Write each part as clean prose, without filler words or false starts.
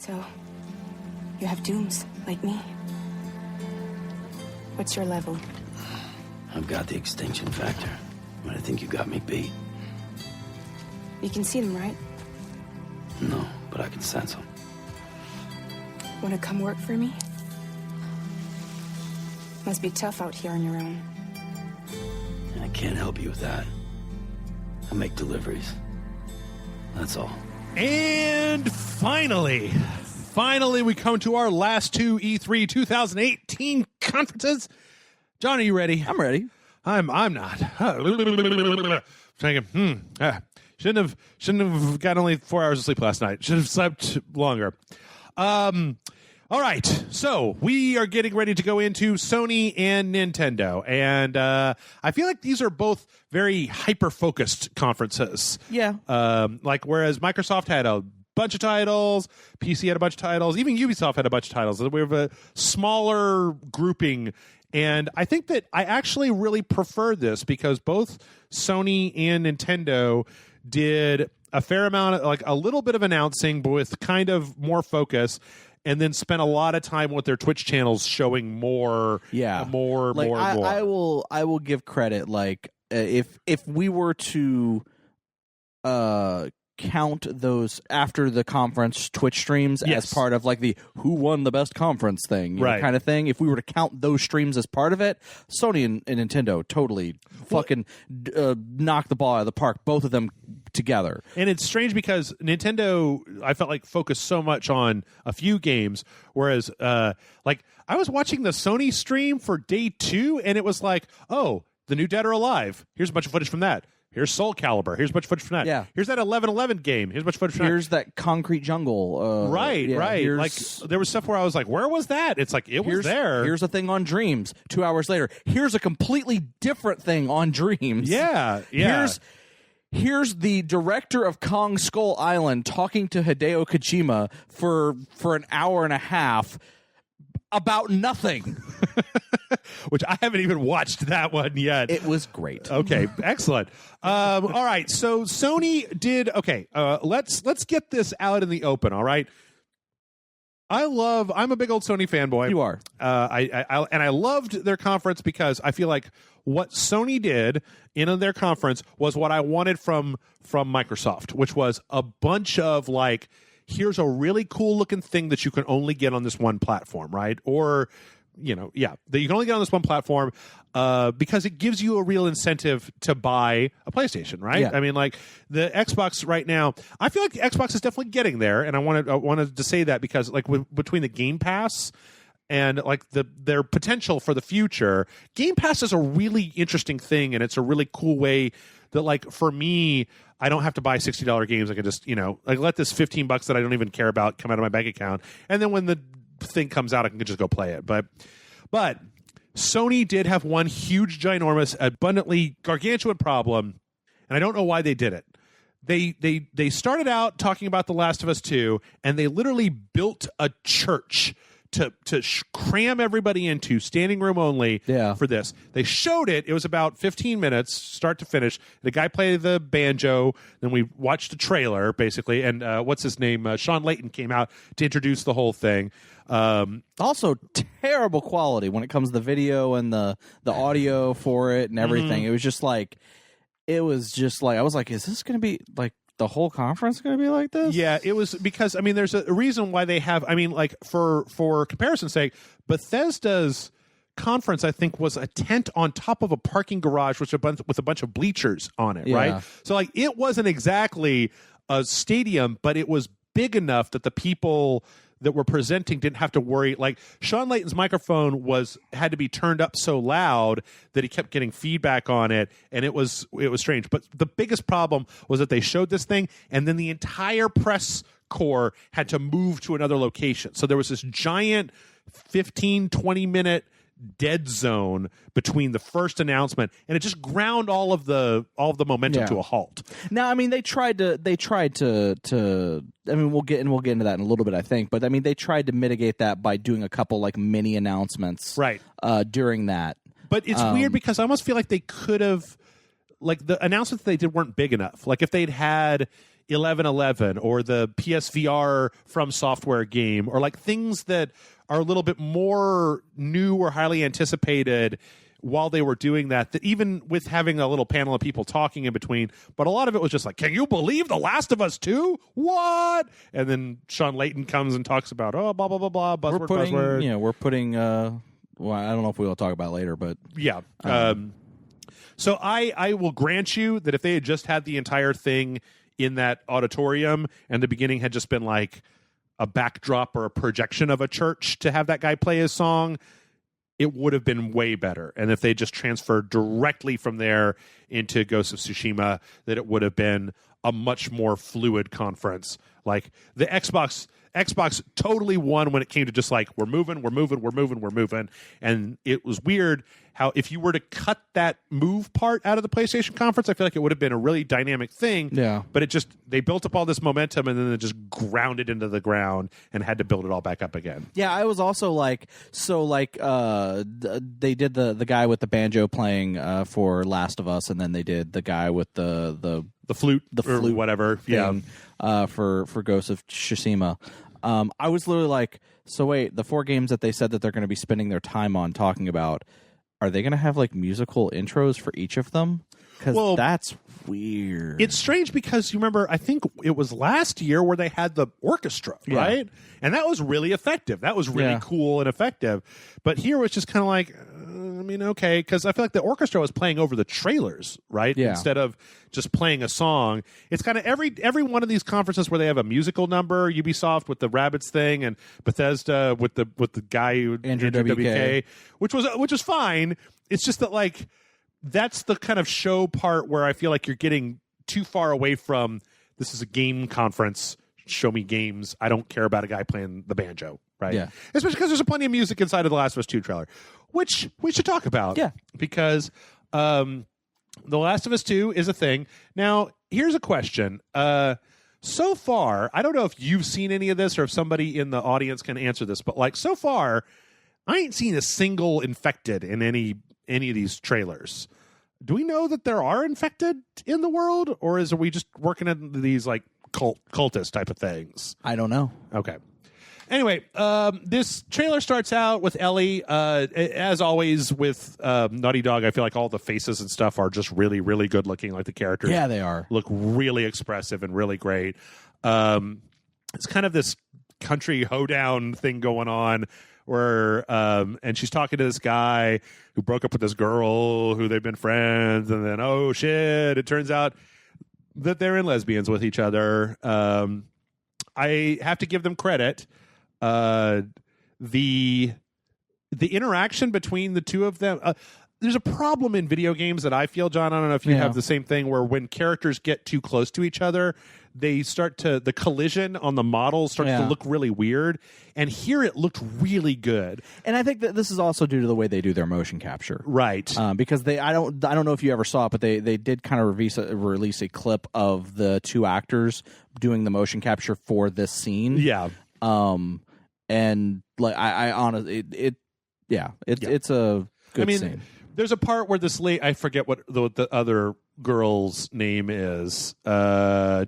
So, you have dooms, like me. What's your level? I've got the extinction factor, but I think you got me beat. You can see them, right? No, but I can sense them. Want to come work for me? Must be tough out here on your own. I can't help you with that. I make deliveries. That's all. And finally, we come to our last two E3 2018 conferences. John, are you ready? I'm ready. I'm not. Thinking, shouldn't have got only 4 hours of sleep last night. Should have slept longer. All right, so we are getting ready to go into Sony and Nintendo, and I feel like these are both very hyper-focused conferences. Yeah. Like, whereas Microsoft had a bunch of titles, PC had a bunch of titles, even Ubisoft had a bunch of titles. We have a smaller grouping, and I think that I actually really prefer this because both Sony and Nintendo did a fair amount of, like, a little bit of announcing, but with kind of more focus, and then spent a lot of time with their Twitch channels showing more. I will give credit. Like, if we were to count those after the conference Twitch streams as part of like the who won the best conference thing, you know, kind of thing. If we were to count those streams as part of it, Sony and Nintendo totally fucking knocked the ball out of the park, both of them together. And it's strange because Nintendo, I felt like, focused so much on a few games, whereas like I was watching the Sony stream for day 2 and it was like, oh, the new Dead or Alive, here's a bunch of footage from that. Here's Soul Calibur. Here's a bunch of footage from that. Yeah. Here's that 11-11 game. Here's a bunch of footage from Here's that Concrete Jungle. Right. Like, there was stuff where I was like, where was that? It's like, it was there. Here's a thing on Dreams. 2 hours later, here's a completely different thing on Dreams. Yeah. Here's the director of Kong Skull Island talking to Hideo Kojima for an hour and a half about nothing. Which I haven't even watched that one yet. It was great. Okay, excellent. All right, so Sony did. Okay, let's get this out in the open. All right, I'm a big old Sony fanboy. You are. I loved their conference because I feel like what Sony did in their conference was what I wanted from Microsoft, which was a bunch of like, here's a really cool looking thing that you can only get on this one platform, right? Or, you know, that you can only get on this one platform because it gives you a real incentive to buy a PlayStation, right? Yeah. I mean, like the Xbox right now, I feel like the Xbox is definitely getting there, and I wanted to say that because like between the Game Pass and like their potential for the future, Game Pass is a really interesting thing, and it's a really cool way that, like, for me, I don't have to buy $60 games. I can just, you know, like let this $15 that I don't even care about come out of my bank account, and then when the thing comes out, I can just go play it. But Sony did have one huge, ginormous, abundantly gargantuan problem, and I don't know why they did it. They started out talking about The Last of Us 2, and they literally built a church to cram everybody into, standing room only for this. They showed it. It was about 15 minutes, start to finish. The guy played the banjo. Then we watched the trailer, basically. And what's his name? Sean Layton came out to introduce the whole thing. Also, terrible quality when it comes to the video and the audio for it and everything. Mm-hmm. It was just like, I was like, is this going to be like, the whole conference going to be like this? Yeah, it was because, I mean, there's a reason why they have, I mean, like, for comparison's sake, Bethesda's conference, I think, was a tent on top of a parking garage with a bunch of bleachers on it, right? So, like, it wasn't exactly a stadium, but it was big enough that the people that were presenting didn't have to worry. Like, Sean Layton's microphone had to be turned up so loud that he kept getting feedback on it, and it was strange. But the biggest problem was that they showed this thing, and then the entire press corps had to move to another location. So there was this giant 15, 20-minute dead zone between the first announcement, and it just ground all of the momentum to a halt. Now, I mean, they tried to I mean, we'll get into that in a little bit, I think, but I mean, they tried to mitigate that by doing a couple like mini announcements during that. But it's weird because I almost feel like they could have, like, the announcements they did weren't big enough. Like, if they'd had, 1111 or the PSVR from software game, or like things that are a little bit more new or highly anticipated while they were doing that, that even with having a little panel of people talking in between, but a lot of it was just like, can you believe The Last of Us 2? What? And then Sean Layton comes and talks about, blah, blah, blah, blah, buzzword. Yeah, we're putting, well, I don't know if we'll talk about it later, but... Yeah. So I will grant you that if they had just had the entire thing in that auditorium and the beginning had just been like a backdrop or a projection of a church to have that guy play his song, it would have been way better. And if they just transferred directly from there into Ghost of Tsushima, that it would have been a much more fluid conference. Like the Xbox totally won when it came to just like, we're moving. And it was weird how if you were to cut that move part out of the PlayStation conference, I feel like it would have been a really dynamic thing. Yeah. But they built up all this momentum and then it just ground it into the ground and had to build it all back up again. Yeah, I was also like, they did the guy with the banjo playing for Last of Us, and then they did the guy with the flute, or whatever thing, for Ghost of Tsushima. I was literally like, so wait, the 4 games that they said that they're going to be spending their time on talking about, are they going to have like musical intros for each of them? Because that's weird. It's strange because you remember, I think it was last year where they had the orchestra, right? And that was really effective. That was really cool and effective. But here it was just kind of like, okay, because I feel like the orchestra was playing over the trailers, right? Yeah. Instead of just playing a song. It's kind of every one of these conferences where they have a musical number, Ubisoft with the Rabbids thing, and Bethesda with the guy who Andrew WK, which was fine. It's just that like that's the kind of show part where I feel like you're getting too far away from, this is a game conference, show me games. I don't care about a guy playing the banjo, right? Yeah. Especially because there's plenty of music inside of the Last of Us 2 trailer, which we should talk about. Yeah. Because The Last of Us 2 is a thing. Now, here's a question. So far, I don't know if you've seen any of this or if somebody in the audience can answer this, but like so far, I ain't seen a single infected in any of these trailers. Do we know that there are infected in the world, or are we just working at these like cultist type of things? I don't know. Okay. Anyway, this trailer starts out with Ellie. As always with Naughty Dog, I feel like all the faces and stuff are just really, really good looking. Like the characters, yeah, they are, look really expressive and really great. It's kind of this country hoedown thing going on where and she's talking to this guy who broke up with this girl who they've been friends, and then oh shit, it turns out that they're in lesbians with each other. I have to give them credit. The interaction between the two of them, there's a problem in video games that I feel, John, I don't know if you have the same thing, where when characters get too close to each other, the collision on the models starts to look really weird. And here it looked really good. And I think that this is also due to the way they do their motion capture. Right. Because I don't know if you ever saw it, but they did kind of release a clip of the 2 actors doing the motion capture for this scene. Yeah. And like I honestly, it's a good scene. There's a part where this I forget what the other girl's name is. I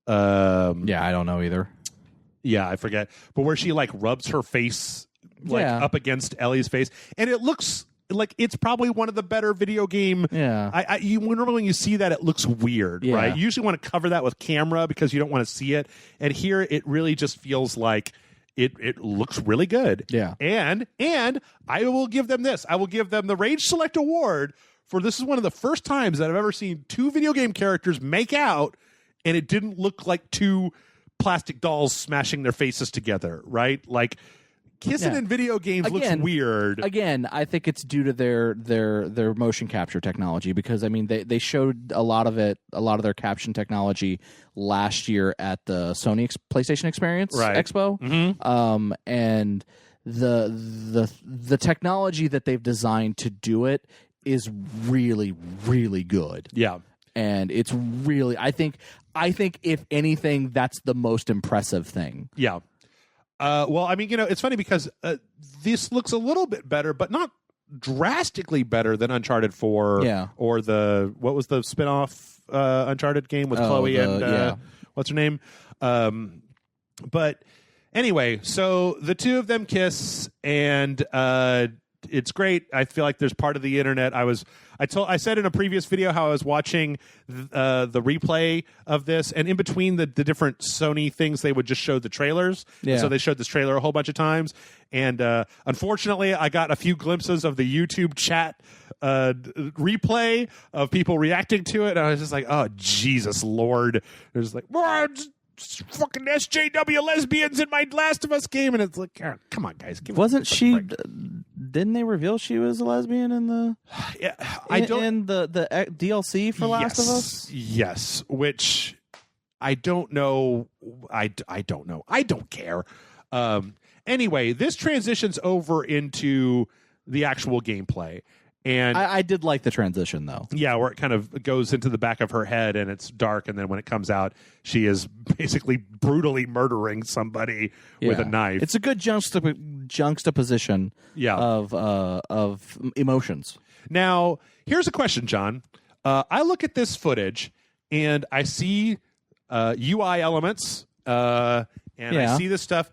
don't know either. Yeah, I forget. But where she like rubs her face up against Ellie's face, and it looks like it's probably one of the better video game. Yeah. Normally when you see that, it looks weird, right? You usually want to cover that with camera because you don't want to see it. And here it really just feels like it looks really good. Yeah. And I will give them this. I will give them the Rage Select Award for this is one of the first times that I've ever seen 2 video game characters make out and it didn't look like 2 plastic dolls smashing their faces together, right? Like kissing in video games looks weird. Again, I think it's due to their motion capture technology, because I mean they showed a lot of their caption technology last year at the Sony PlayStation Experience Expo. Mm-hmm. And the technology that they've designed to do it is really, really good. Yeah. And it's really, I think if anything, that's the most impressive thing. Yeah. Well, I mean, it's funny because this looks a little bit better, but not drastically better than Uncharted 4 or what was the spin-off Uncharted game with Chloe and what's her name? But anyway, so the two of them kiss, and it's great. I feel like there's part of the internet. I said in a previous video how I was watching the replay of this, and in between the different Sony things, they would just show the trailers. Yeah. So they showed this trailer a whole bunch of times, and unfortunately, I got a few glimpses of the YouTube chat replay of people reacting to it, and I was just like, "Oh Jesus Lord!" They're just like, fucking SJW lesbians in my Last of Us game, and it's like, oh, come on, guys. Wasn't she? Didn't they reveal she was a lesbian in the? Yeah, in the DLC for Last of Us. Yes, which I don't know. I don't know. I don't care. Anyway, this transitions over into the actual gameplay. And I did like the transition, though. Yeah, where it kind of goes into the back of her head and it's dark, and then when it comes out, she is basically brutally murdering somebody with a knife. It's a good juxtaposition of emotions. Now, here's a question, John. I look at this footage and I see UI elements and I see this stuff.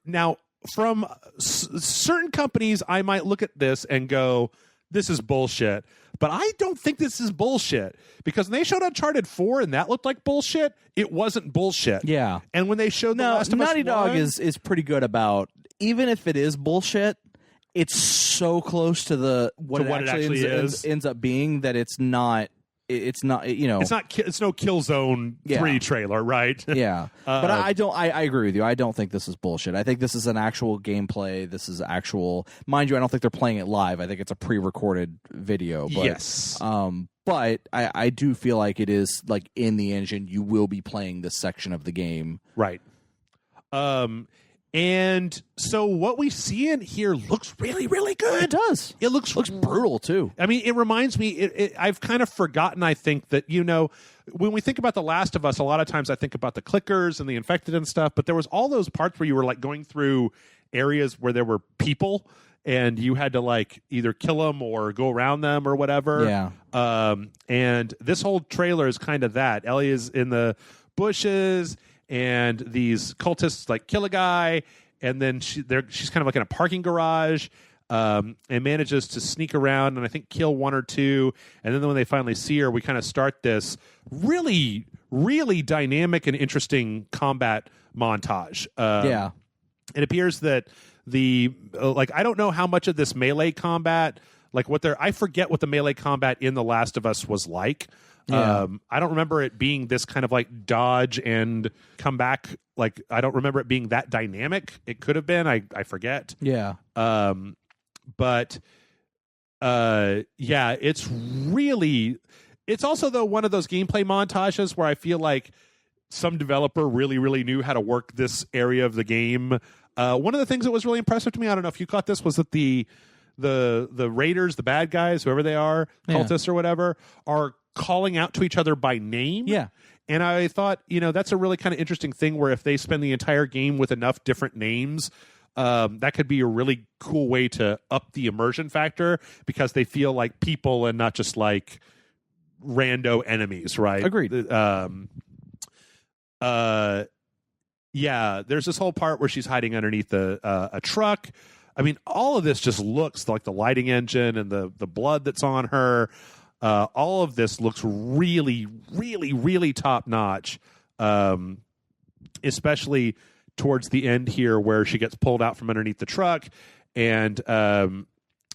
Now, from certain companies, I might look at this and go, this is bullshit. But I don't think this is bullshit, because when they showed Uncharted 4 and that looked like bullshit, it wasn't bullshit. Yeah. And when they showed The Last of Us Naughty 1, Dog is pretty good about, even if it is bullshit, it's so close to what it actually ends up being that it's not. It's not, it's no Killzone 3 trailer, right? Yeah. But I agree with you. I don't think this is bullshit. I think this is an actual gameplay. This is actual, mind you, I don't think they're playing it live. I think it's a pre-recorded video. But, yes. But I do feel like it is, like, in the engine, you will be playing this section of the game. Right. And so what we see in here looks really, really good. It does. It looks brutal, too. I mean, it reminds me, I've kind of forgotten, I think, that, when we think about The Last of Us, a lot of times I think about the clickers and the infected and stuff, but there was all those parts where you were, like, going through areas where there were people, and you had to, like, either kill them or go around them or whatever. Yeah. And this whole trailer is kind of that. Ellie is in the bushes, and these cultists like kill a guy, and then she's kind of like in a parking garage, and manages to sneak around and I think kill one or two. And then when they finally see her, we kind of start this really, really dynamic and interesting combat montage. It appears that I don't know how much of this melee combat, I forget what the melee combat in The Last of Us was like. Yeah. I don't remember it being this kind of like dodge and come back. Like, I don't remember it being that dynamic. It could have been. I forget. Yeah. But it's really. It's also, though, one of those gameplay montages where I feel like some developer really, really knew how to work this area of the game. One of the things that was really impressive to me, I don't know if you caught this, was that the raiders, the bad guys, whoever they are, cultists or whatever, are calling out to each other by name. Yeah. And I thought, that's a really kind of interesting thing where if they spend the entire game with enough different names, that could be a really cool way to up the immersion factor, because they feel like people and not just like rando enemies, right? Agreed. There's this whole part where she's hiding underneath a truck. I mean, all of this just looks like the lighting engine and the blood that's on her. All of this looks really, really, really top notch, especially towards the end here where she gets pulled out from underneath the truck, and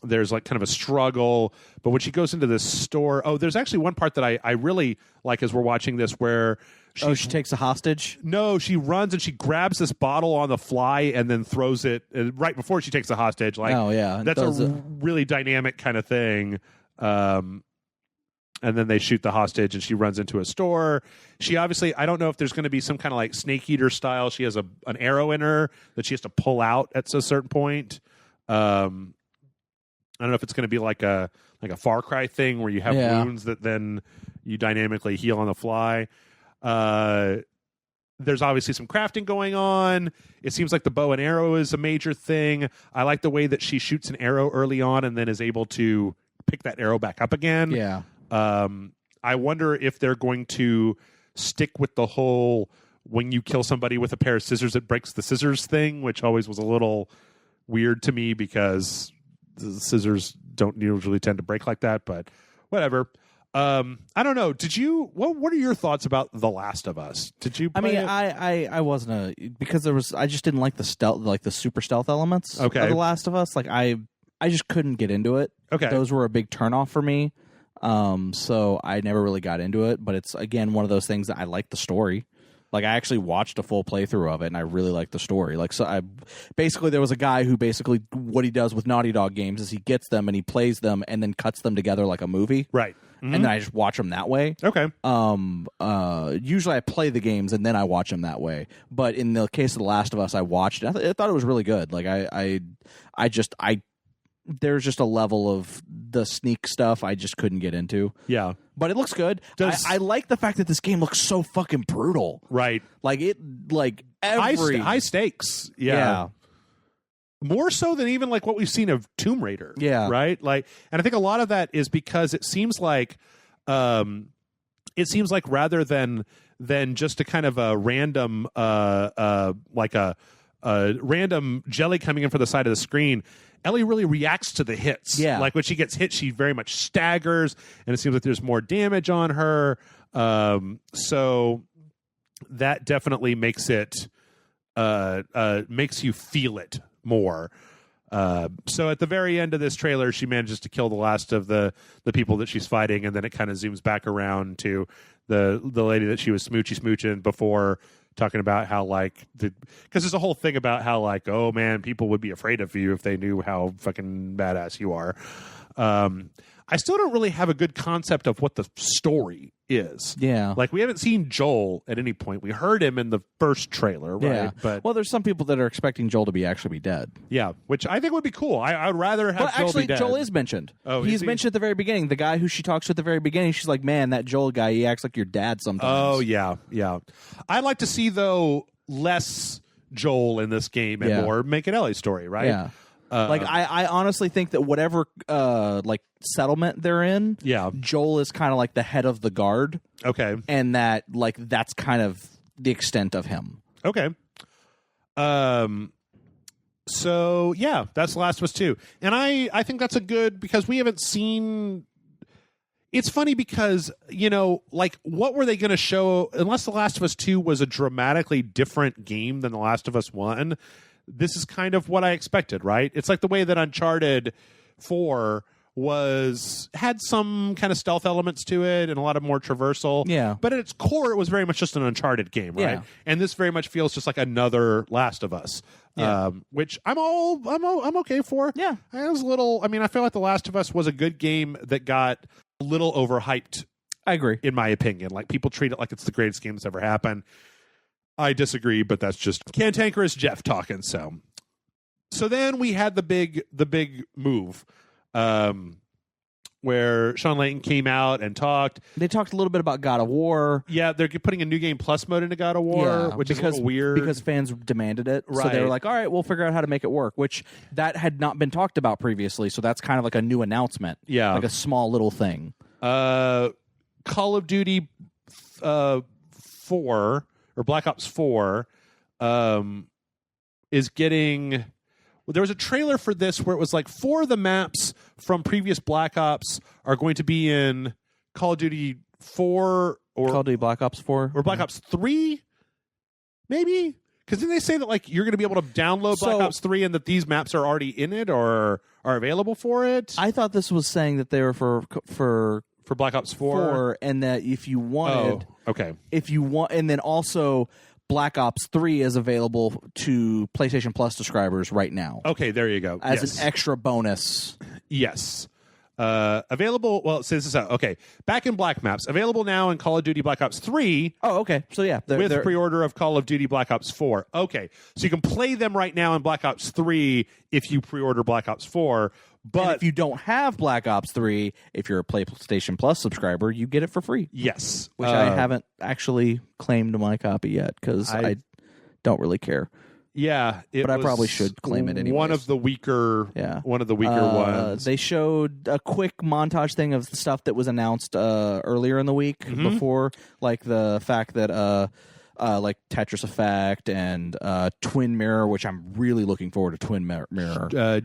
there's like kind of a struggle. But when she goes into this store, there's actually one part that I really like as we're watching this where she takes a hostage? No, she runs and she grabs this bottle on the fly and then throws it right before she takes a hostage. Like, that's a really dynamic kind of thing. And then they shoot the hostage and she runs into a store. She obviously, I don't know if there's going to be some kind of like Snake Eater style. She has an arrow in her that she has to pull out at a certain point. I don't know if it's going to be like a Far Cry thing where you have wounds that then you dynamically heal on the fly. There's obviously some crafting going on. It seems like the bow and arrow is a major thing. I like the way that she shoots an arrow early on and then is able to pick that arrow back up again. Yeah. I wonder if they're going to stick with the whole when you kill somebody with a pair of scissors, it breaks the scissors thing, which always was a little weird to me because the scissors don't usually tend to break like that, but whatever. I don't know. What are your thoughts about The Last of Us? Did you play it? I wasn't because I just didn't like the stealth, like the super stealth elements of The Last of Us. Like I just couldn't get into it. Okay. Those were a big turnoff for me. So I never really got into it, but it's again one of those things that I like the story. Like I actually watched a full playthrough of it, and I really liked the story. Like basically there was a guy who basically what he does with Naughty Dog games is he gets them and he plays them and then cuts them together like a movie. Right. Mm-hmm. And then I just watch them that way. Okay. Usually I play the games and then I watch them that way. But in the case of The Last of Us, I watched it. I thought it was really good. Like there's just a level of the sneak stuff I just couldn't get into. Yeah. But it looks good. I like the fact that this game looks so fucking brutal. Right. High stakes. Yeah. More so than even like what we've seen of Tomb Raider. Yeah. Right? Like, and I think a lot of that is because it seems like rather than just a kind of a random random jelly coming in from the side of the screen, Ellie really reacts to the hits. Yeah. Like when she gets hit, she very much staggers, and it seems like there's more damage on her. So that definitely makes it makes you feel it more. So at the very end of this trailer, she manages to kill the last of the people that she's fighting, and then it kind of zooms back around to the lady that she was smooching before, talking about how because there's a whole thing about how oh man, people would be afraid of you if they knew how fucking badass you are. I still don't really have a good concept of what the story is. Yeah. Like we haven't seen Joel at any point. We heard him in the first trailer, right? Yeah. But there's some people that are expecting Joel to be dead. Yeah, which I think would be cool. I'd rather have Joel be dead. Joel is mentioned. Oh, he's mentioned at the very beginning. The guy who she talks to at the very beginning, she's like, man, that Joel guy, he acts like your dad sometimes. Oh, yeah, yeah. I'd like to see, though, less Joel in this game and more make it Ellie's story, right? Yeah. I honestly think that whatever settlement they're in, Joel is kind of like the head of the guard. Okay. And that that's kind of the extent of him. Okay. So yeah, that's The Last of Us 2. And I think that's a good, because we haven't seen. It's funny because, what were they going to show unless The Last of Us 2 was a dramatically different game than The Last of Us 1? This is kind of what I expected, right? It's like the way that Uncharted 4 had some kind of stealth elements to it and a lot of more traversal. Yeah. But at its core, it was very much just an Uncharted game, right? Yeah. And this very much feels just like another Last of Us, which I'm okay for. Yeah. I feel like The Last of Us was a good game that got a little overhyped. I agree. In my opinion. Like, people treat it like it's the greatest game that's ever happened. I disagree, but that's just cantankerous Jeff talking. So then we had the big move, where Sean Layton came out and talked. They talked a little bit about God of War. Yeah, they're putting a new game plus mode into God of War, which is a little weird because fans demanded it. Right. So they were like, "All right, we'll figure out how to make it work." Which that had not been talked about previously. So that's kind of like a new announcement. Yeah, like a small little thing. Call of Duty 4 or Black Ops 4 is getting. There was a trailer for this where it was like 4 of the maps from previous Black Ops are going to be in Call of Duty 4 or Call of Duty Black Ops 4 or Black Ops 3, maybe? Because didn't they say that you're going to be able to download Black Ops 3 and that these maps are already in it or are available for it? I thought this was saying that they were for Black Ops 4, and that if you wanted, and then also Black Ops 3 is available to PlayStation Plus subscribers right now. Okay, there you go. As an extra bonus. Yes. Available, well, it says this out. Okay. Back in Black Maps. Available now in Call of Duty Black Ops 3. Oh, okay. So, yeah. With pre-order of Call of Duty Black Ops 4. Okay. So you can play them right now in Black Ops 3 if you pre-order Black Ops 4. But and if you don't have Black Ops 3, if you're a PlayStation Plus subscriber, you get it for free. Yes. Which I haven't actually claimed my copy yet because I don't really care. Yeah, but I probably should claim it anyway. One of the weaker ones. They showed a quick montage thing of stuff that was announced earlier in the week before, like the fact that like Tetris Effect and Twin Mirror, which I'm really looking forward to. Twin Mirror,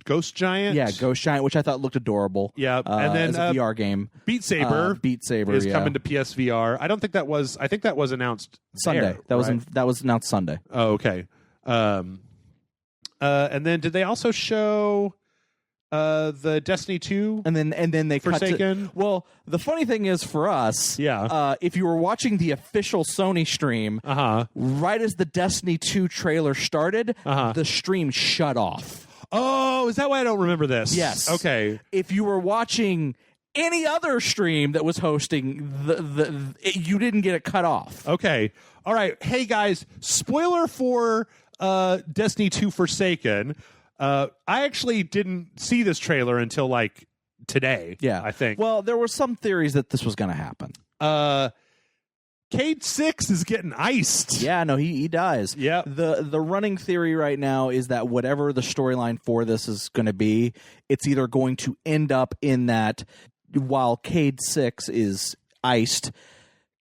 Ghost Giant, Ghost Giant, which I thought looked adorable. Yeah, and then as a VR game, Beat Saber is coming to PSVR. I don't think that was. I think that was announced Sunday. That was announced Sunday. Oh, okay. And then did they also show the Destiny 2? And then they Forsaken? cut to, well, the funny thing is for us, if you were watching the official Sony stream, right as the Destiny 2 trailer started, the stream shut off. Oh, is that why I don't remember this? Yes. Okay. If you were watching any other stream that was hosting, you didn't get it cut off. Okay. All right. Hey, guys, spoiler for Destiny 2 Forsaken. I actually didn't see this trailer until, like, today, I think. Well, there were some theories that this was going to happen. Cade 6 is getting iced. Yeah, no, he dies. Yeah. The running theory right now is that whatever the storyline for this is going to be, it's either going to end up in that while Cade 6 is iced,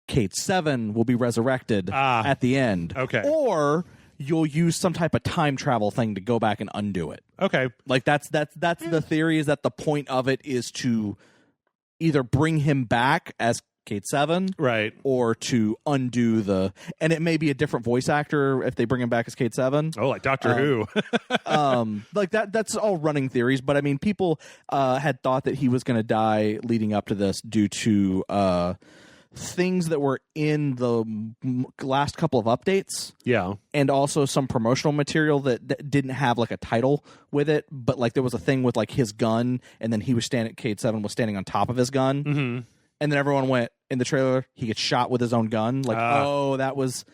Cade 7 will be resurrected at the end. Okay. Or you'll use some type of time travel thing to go back and undo it. Okay. Like that's the theory, is that the point of it is to either bring him back as Cade 7, right, or to undo and it may be a different voice actor if they bring him back as Cade 7. Oh, like Doctor Who. Like that's all running theories, but I mean, people had thought that he was going to die leading up to this due to things that were in the last couple of updates. Yeah. And also some promotional material that didn't have like a title with it, but like there was a thing with like his gun, and then Cade 7 was standing on top of his gun. Mm-hmm. And then everyone went, in the trailer, he gets shot with his own gun. Like, oh, that was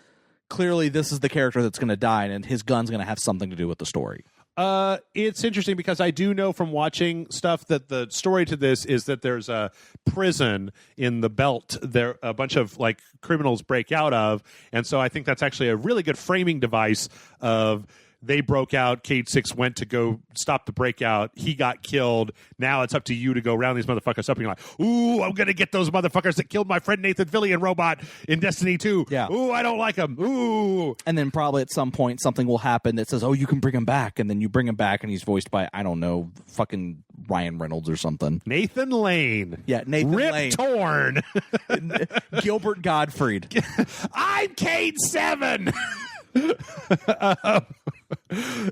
clearly this is the character that's going to die, and his gun's going to have something to do with the story. It's interesting because I do know from watching stuff that the story to this is that there's a prison in the belt there a bunch of like criminals break out of, and so I think that's actually a really good framing device of they broke out, Cade 6 went to go stop the breakout, he got killed, now it's up to you to go round these motherfuckers up, and you're like, ooh, I'm gonna get those motherfuckers that killed my friend Nathan Fillion robot in Destiny 2. Yeah. Ooh, I don't like him. Ooh. And then probably at some point something will happen that says, oh, you can bring him back, and then you bring him back and he's voiced by, I don't know, fucking Ryan Reynolds or something. Nathan Lane. Yeah, Nathan Rip Lane. Torn. Gilbert Gottfried. I'm Cade 7.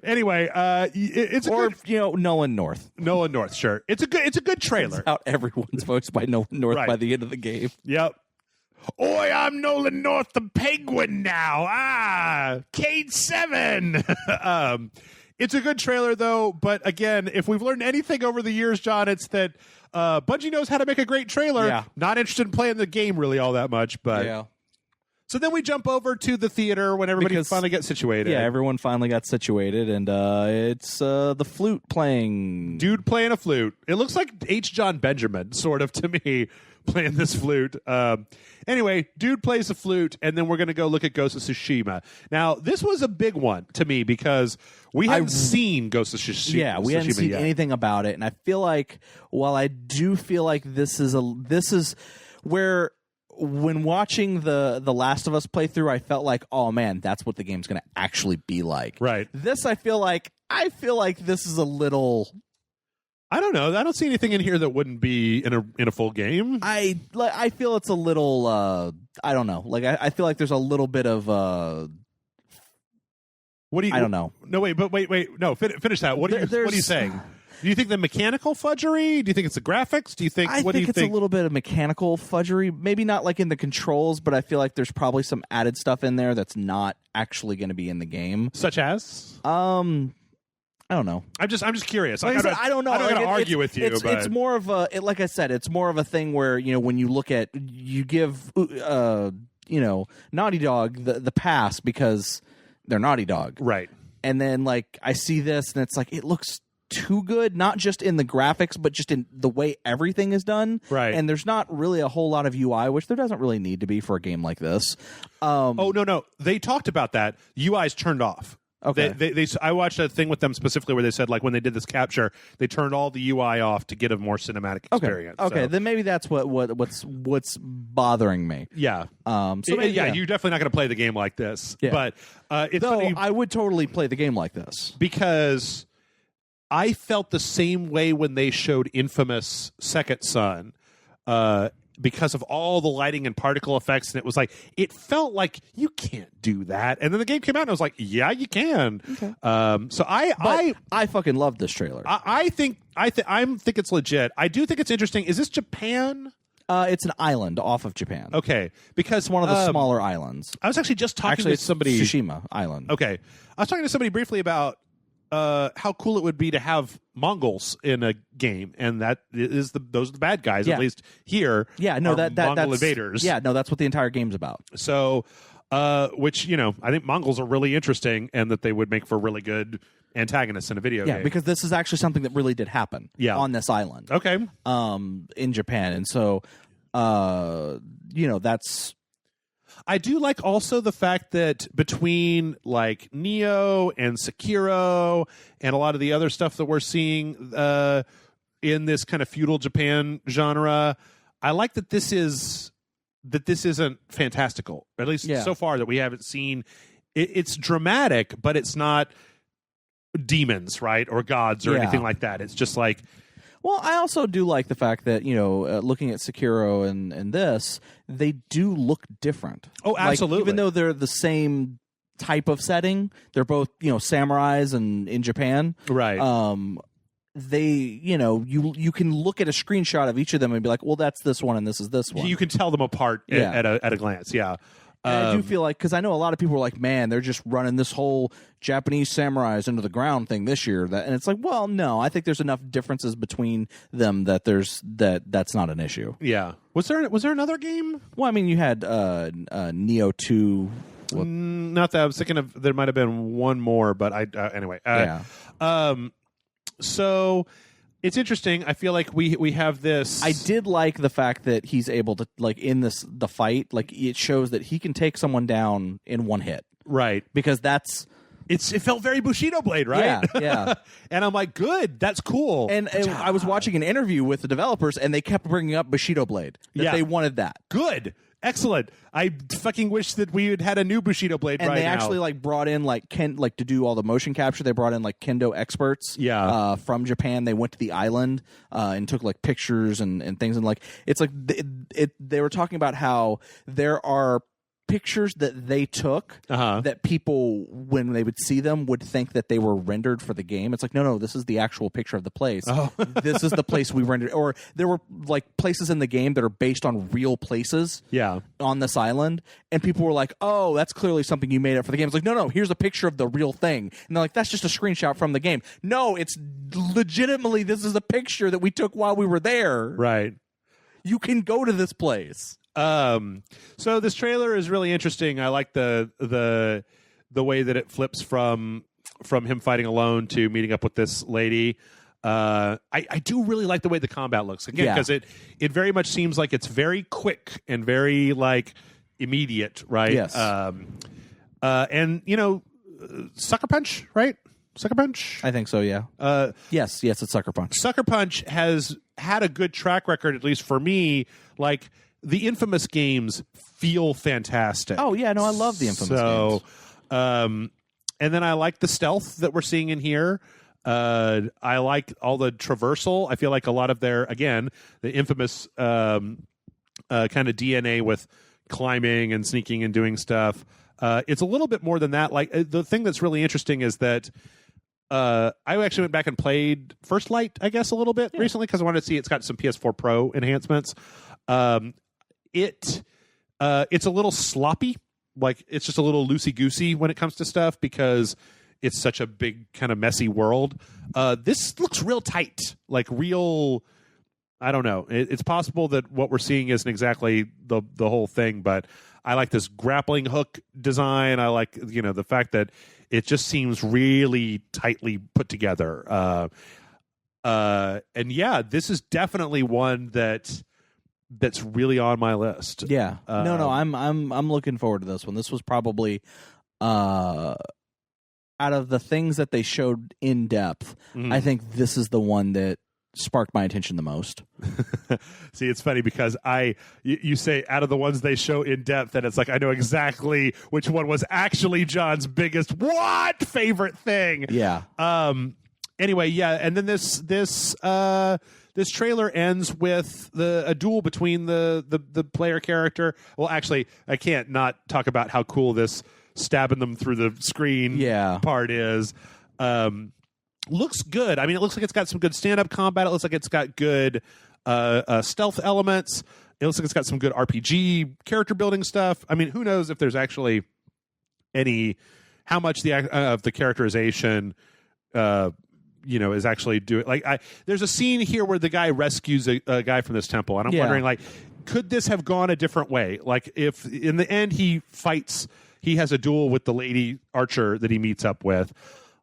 Anyway, it's a good, Nolan North. Nolan North, sure. It's a good trailer. Turns out everyone's voiced by Nolan North by the end of the game. Yep. Oi, I'm Nolan North, the Penguin now. Cade 7. It's a good trailer though, but again, if we've learned anything over the years, John, it's that Bungie knows how to make a great trailer. Yeah. Not interested in playing the game really all that much, but yeah. So then we jump over to the theater when everybody finally gets situated. Yeah, everyone finally got situated, and it's the flute playing. Dude playing a flute. It looks like H. John Benjamin, sort of, to me, playing this flute. Anyway, dude plays the flute, and then we're going to go look at Ghost of Tsushima. Now, this was a big one to me because we hadn't seen Ghost of Tsushima. Yeah, we hadn't seen anything about it, and I feel like, while I do feel like this is where, when watching the Last of Us playthrough, I felt like, oh man, that's what the game's going to actually be like. Right. This, I feel like this is a little. I don't know. I don't see anything in here that wouldn't be in a full game. I feel it's a little. I don't know. Like I feel like there's a little bit of. What do you? I don't know. No, wait. No, finish that. What are you saying? Do you think the mechanical fudgery? Do you think it's the graphics? Do you think? I think it's a little bit of mechanical fudgery. Maybe not like in the controls, but I feel like there's probably some added stuff in there that's not actually going to be in the game. Such as? I don't know. I'm just curious. Like I don't know. I'm not going to argue with you. It's more of a. Like I said, it's more of a thing where when you look at, you give Naughty Dog the pass because they're Naughty Dog, right? And then like I see this and it's like it looks too good, not just in the graphics, but just in the way everything is done. Right. And there's not really a whole lot of UI, which there doesn't really need to be for a game like this. Oh, no. They talked about that. UI's turned off. Okay. I watched a thing with them specifically where they said, like, when they did this capture, they turned all the UI off to get a more cinematic experience. Okay, so. then maybe that's what's bothering me. Yeah. So maybe, you're definitely not going to play the game like this. Yeah. But it's Though funny I would totally play the game like this. because I felt the same way when they showed Infamous Second Son. Because of all the lighting and particle effects, and it was like, it felt like you can't do that. And then the game came out, and I was like, yeah, you can. Okay. So I fucking love this trailer. I think it's legit. I do think it's interesting. Is this Japan? It's an island off of Japan. Okay, because It's one of the smaller islands. I was actually just talking Actually, to it's somebody. Tsushima Island. Okay, I was talking to somebody briefly about how cool it would be to have Mongols in a game, and that is those are the bad guys, Yeah. at least here. Yeah, no, are Mongol that's invaders. Yeah, no, that's what the entire game's about. So, which I think Mongols are really interesting, and that they would make for really good antagonists in a video game. Yeah, because this is actually something that really did happen. Yeah. On this island. Okay. In Japan, and so, that's. I do like also the fact that between like Neo and Sekiro and a lot of the other stuff that we're seeing in this kind of feudal Japan genre, I like that this isn't fantastical, at least so far, that we haven't seen. It's dramatic, but it's not demons, right, or gods or anything like that. It's just like. Well, I also do like the fact that, looking at Sekiro and this, they do look different. Oh, absolutely. Like, even though they're the same type of setting, they're both, samurais and in Japan. Right. They, you can look at a screenshot of each of them and be like, well, that's this one and this is this one. You can tell them apart at a glance, yeah. And I do feel like, because I know a lot of people are like, man, they're just running this whole Japanese samurais into the ground thing this year. And it's like, well, no, I think there's enough differences between them that that's not an issue. Yeah. Was there another game? Well, I mean, you had Neo 2. Not that I was thinking of. There might have been one more, but anyway. So it's interesting. I feel like we have this. I did like the fact that he's able to, like, in the fight, like, it shows that he can take someone down in one hit. Right. Because it felt very Bushido Blade, right? Yeah. And I'm like, good, that's cool. And I was watching an interview with the developers, and they kept bringing up Bushido Blade. They wanted that. Good. Excellent. I fucking wish that we had a new Bushido Blade and right now. And they actually brought in to do all the motion capture. They brought in kendo experts from Japan. They went to the island and took pictures and things, and it's like they were talking about how there are pictures that they took that people, when they would see them, would think that they were rendered for the game. It's like, no, this is the actual picture of the place. Oh. This is the place we rendered. Or there were places in the game that are based on real places on this island, and people were like, oh, that's clearly something you made up for the game. It's like, no, here's a picture of the real thing. And they're like, that's just a screenshot from the game. No, it's legitimately, this is a picture that we took while we were there. Right. You can go to this place. So this trailer is really interesting. I like the way that it flips from him fighting alone to meeting up with this lady. I do really like the way the combat looks, again, because it very much seems like it's very quick and very immediate, right? Yes. And Sucker Punch, right? Sucker Punch? I think so, yeah. Yes, it's Sucker Punch. Sucker Punch has had a good track record, at least for me. The Infamous games feel fantastic. Oh, yeah, no, I love the Infamous games. And then I like the stealth that we're seeing in here. I like all the traversal. I feel like a lot of the Infamous kind of DNA with climbing and sneaking and doing stuff. It's a little bit more than that. The thing that's really interesting is that I actually went back and played First Light, I guess, a little bit recently, because I wanted to see it's got some PS4 Pro enhancements. It's a little sloppy, it's just a little loosey-goosey when it comes to stuff, because it's such a big kind of messy world. This looks real tight, real. I don't know. It's possible that what we're seeing isn't exactly the whole thing, but I like this grappling hook design. I like the fact that it just seems really tightly put together. And yeah, this is definitely one that's really on my list. Yeah. No, I'm looking forward to this one. This was probably out of the things that they showed in depth, I think this is the one that sparked my attention the most. See, it's funny because you say out of the ones they show in depth, and it's like I know exactly which one was actually John's biggest favorite thing. Yeah. Anyway, yeah, and then this trailer ends with a duel between the player character. Well, actually, I can't not talk about how cool this stabbing them through the screen part is. Looks good. I mean, it looks like it's got some good stand-up combat. It looks like it's got good stealth elements. It looks like it's got some good RPG character building stuff. I mean, who knows if there's actually how much of the characterization is actually doing. Like, there's a scene here where the guy rescues a guy from this temple, and I'm wondering, like, could this have gone a different way? Like, if in the end he has a duel with the lady archer that he meets up with,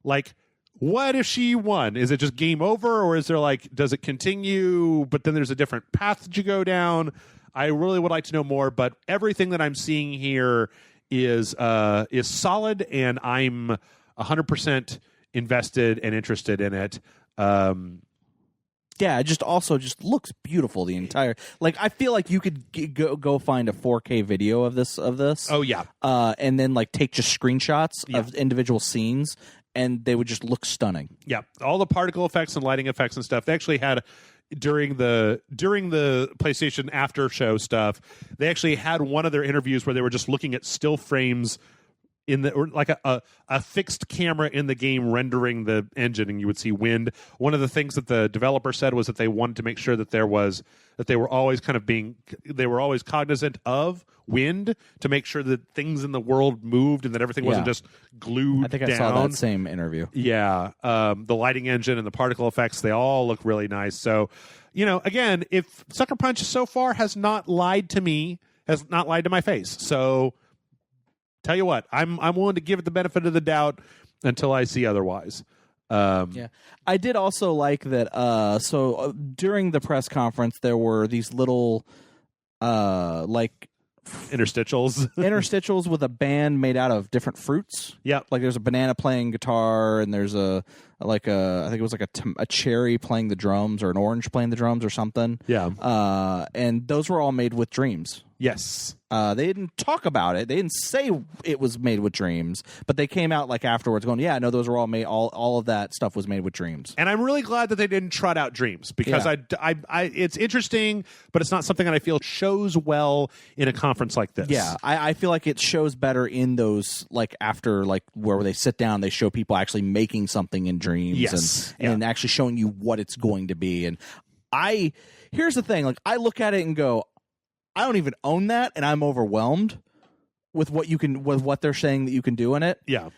like, what if she won? Is it just game over, or is there does it continue? But then there's a different path that you go down. I really would like to know more, but everything that I'm seeing here is solid, and I'm 100% invested and interested in it. Yeah, it just looks beautiful. The entire I feel like you could go find a 4K video of this. Oh yeah, and then take just screenshots of individual scenes, and they would just look stunning. Yeah, all the particle effects and lighting effects and stuff. They actually had during the PlayStation after show stuff. They actually had one of their interviews where they were just looking at still frames or a fixed camera in the game rendering the engine, and you would see wind. One of the things that the developer said was that they wanted to make sure that they were always cognizant of wind to make sure that things in the world moved and that everything wasn't just glued down. I think I saw that same interview. Yeah. The lighting engine and the particle effects, they all look really nice. So, again, if Sucker Punch so far has not lied to my face. So, tell you what, I'm willing to give it the benefit of the doubt until I see otherwise. Yeah, I did also like that. During the press conference, there were these little interstitials with a band made out of different fruits. Yeah, there's a banana playing guitar, and there's I think it was a cherry playing the drums, or an orange playing the drums, or something. Yeah, and those were all made with dreams. Yes. They didn't talk about it. They didn't say it was made with dreams, but they came out afterwards going, yeah, no, those were all made. All of that stuff was made with dreams. And I'm really glad that they didn't trot out dreams, because it's interesting, but it's not something that I feel shows well in a conference like this. Yeah, I feel like it shows better in those after where they sit down, they show people actually making something in dreams. Yes. and actually showing you what it's going to be. And here's the thing, I look at it and go, I don't even own that, and I'm overwhelmed with what they're saying that you can do in it. Yeah.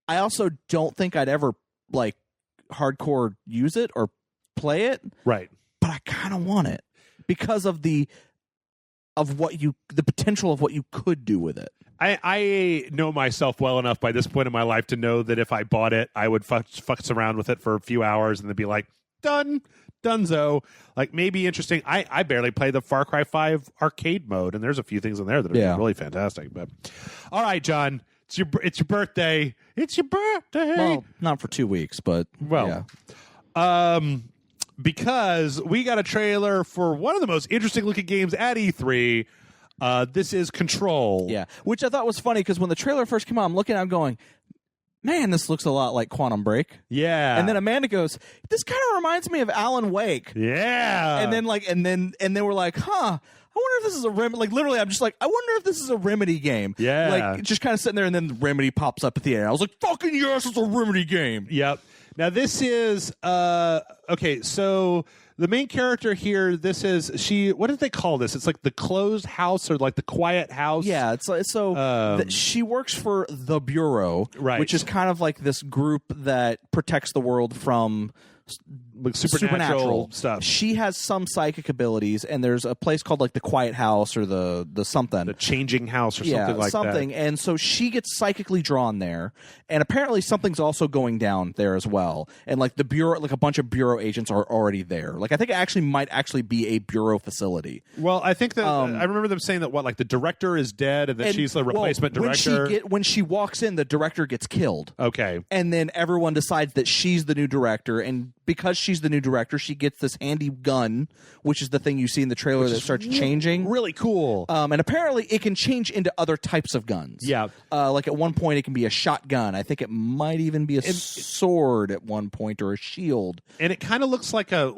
I also don't think I'd ever hardcore use it or play it. Right. But I kind of want it because of the potential of what you could do with it. I know myself well enough by this point in my life to know that if I bought it, I would fucks around with it for a few hours and then be like, Dunzo. Maybe interesting. I barely play the Far Cry 5 arcade mode, and there's a few things in there that are really fantastic. But all right, John, it's your birthday. It's your birthday. Well, not for 2 weeks, but because we got a trailer for one of the most interesting looking games at E3. This is Control. Yeah, which I thought was funny because when the trailer first came out, I'm looking, I'm going, man, this looks a lot like Quantum Break. Yeah. And then Amanda goes, this kind of reminds me of Alan Wake. Yeah. And then and then we're like, huh, I wonder if this is a Remedy. Literally, I'm just I wonder if this is a Remedy game. Yeah. Just kind of sitting there, and then Remedy pops up at the end. I was like, fucking yes, it's a Remedy game. Yep. Now this is okay, so the main character here, this is what did they call this? It's the closed house or the quiet house. Yeah, it's she works for the Bureau, right, which is kind of this group that protects the world from like supernatural stuff. She has some psychic abilities, and there's a place called like the Quiet House or the something, the Changing House or something like that. And so she gets psychically drawn there, and apparently something's also going down there as well. And like the bureau, like a bunch of bureau agents are already there. Like I think it might actually be a bureau facility. Well, I think that I remember them saying that like the director is dead, and that she's the replacement director. When she walks in, the director gets killed. Okay, and then everyone decides that she's the new director, and because she's the new director, she gets this handy gun, which is the thing you see in the trailer that starts changing. Really cool. And apparently it can change into other types of guns. Yeah. Like at one point it can be a shotgun. I think it might even be a sword at one point, or a shield. And it kind of looks like a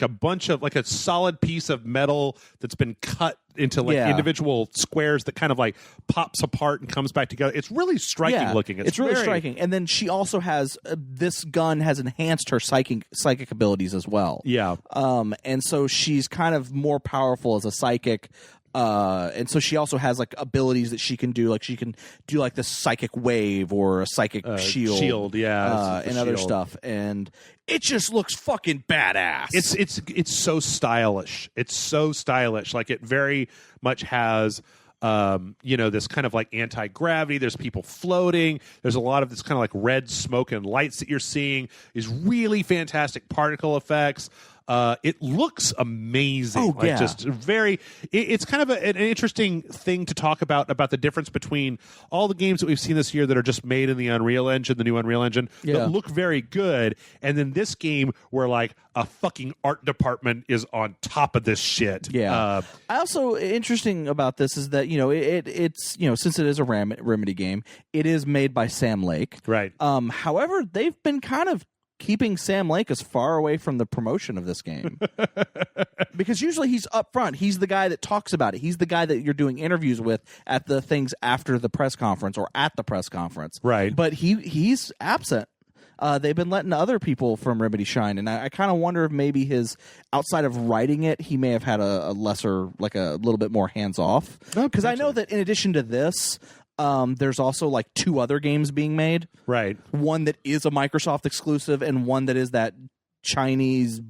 bunch of like a solid piece of metal that's been cut into like individual squares that kind of like pops apart and comes back together. It's really striking looking. It's really striking. And then she also has this gun has enhanced her psychic abilities as well. Yeah. And so she's kind of more powerful as a psychic. And so she also has like abilities that she can do, like she can do like the psychic wave or a psychic shield, and other stuff. And it just looks fucking badass. It's so stylish. It's so stylish. Like it very much has this kind of like anti-gravity. There's people floating. There's a lot of this kind of like red smoke and lights that you're seeing. Is really fantastic particle effects. It looks amazing. Oh, yeah. Just very. It's kind of an interesting thing to talk about the difference between all the games that we've seen this year that are just made in the Unreal Engine, the new Unreal Engine, that look very good, and then this game where like a fucking art department is on top of this shit. Yeah. Also interesting about this is that it's since it is a Remedy game, it is made by Sam Lake. Right. However, they've been kind of keeping Sam Lake as far away from the promotion of this game because usually he's up front. He's the guy that talks about it. He's the guy that you're doing interviews with at the things after the press conference or at the press conference. Right. But he's absent. They've been letting other people from Remedy shine, and I kind of wonder if maybe his outside of writing it, he may have had a lesser, like a little bit more hands off. Because I know that in addition to this, there's also like 2 other games being made. Right. One that is a Microsoft exclusive, and one that is that Chinese.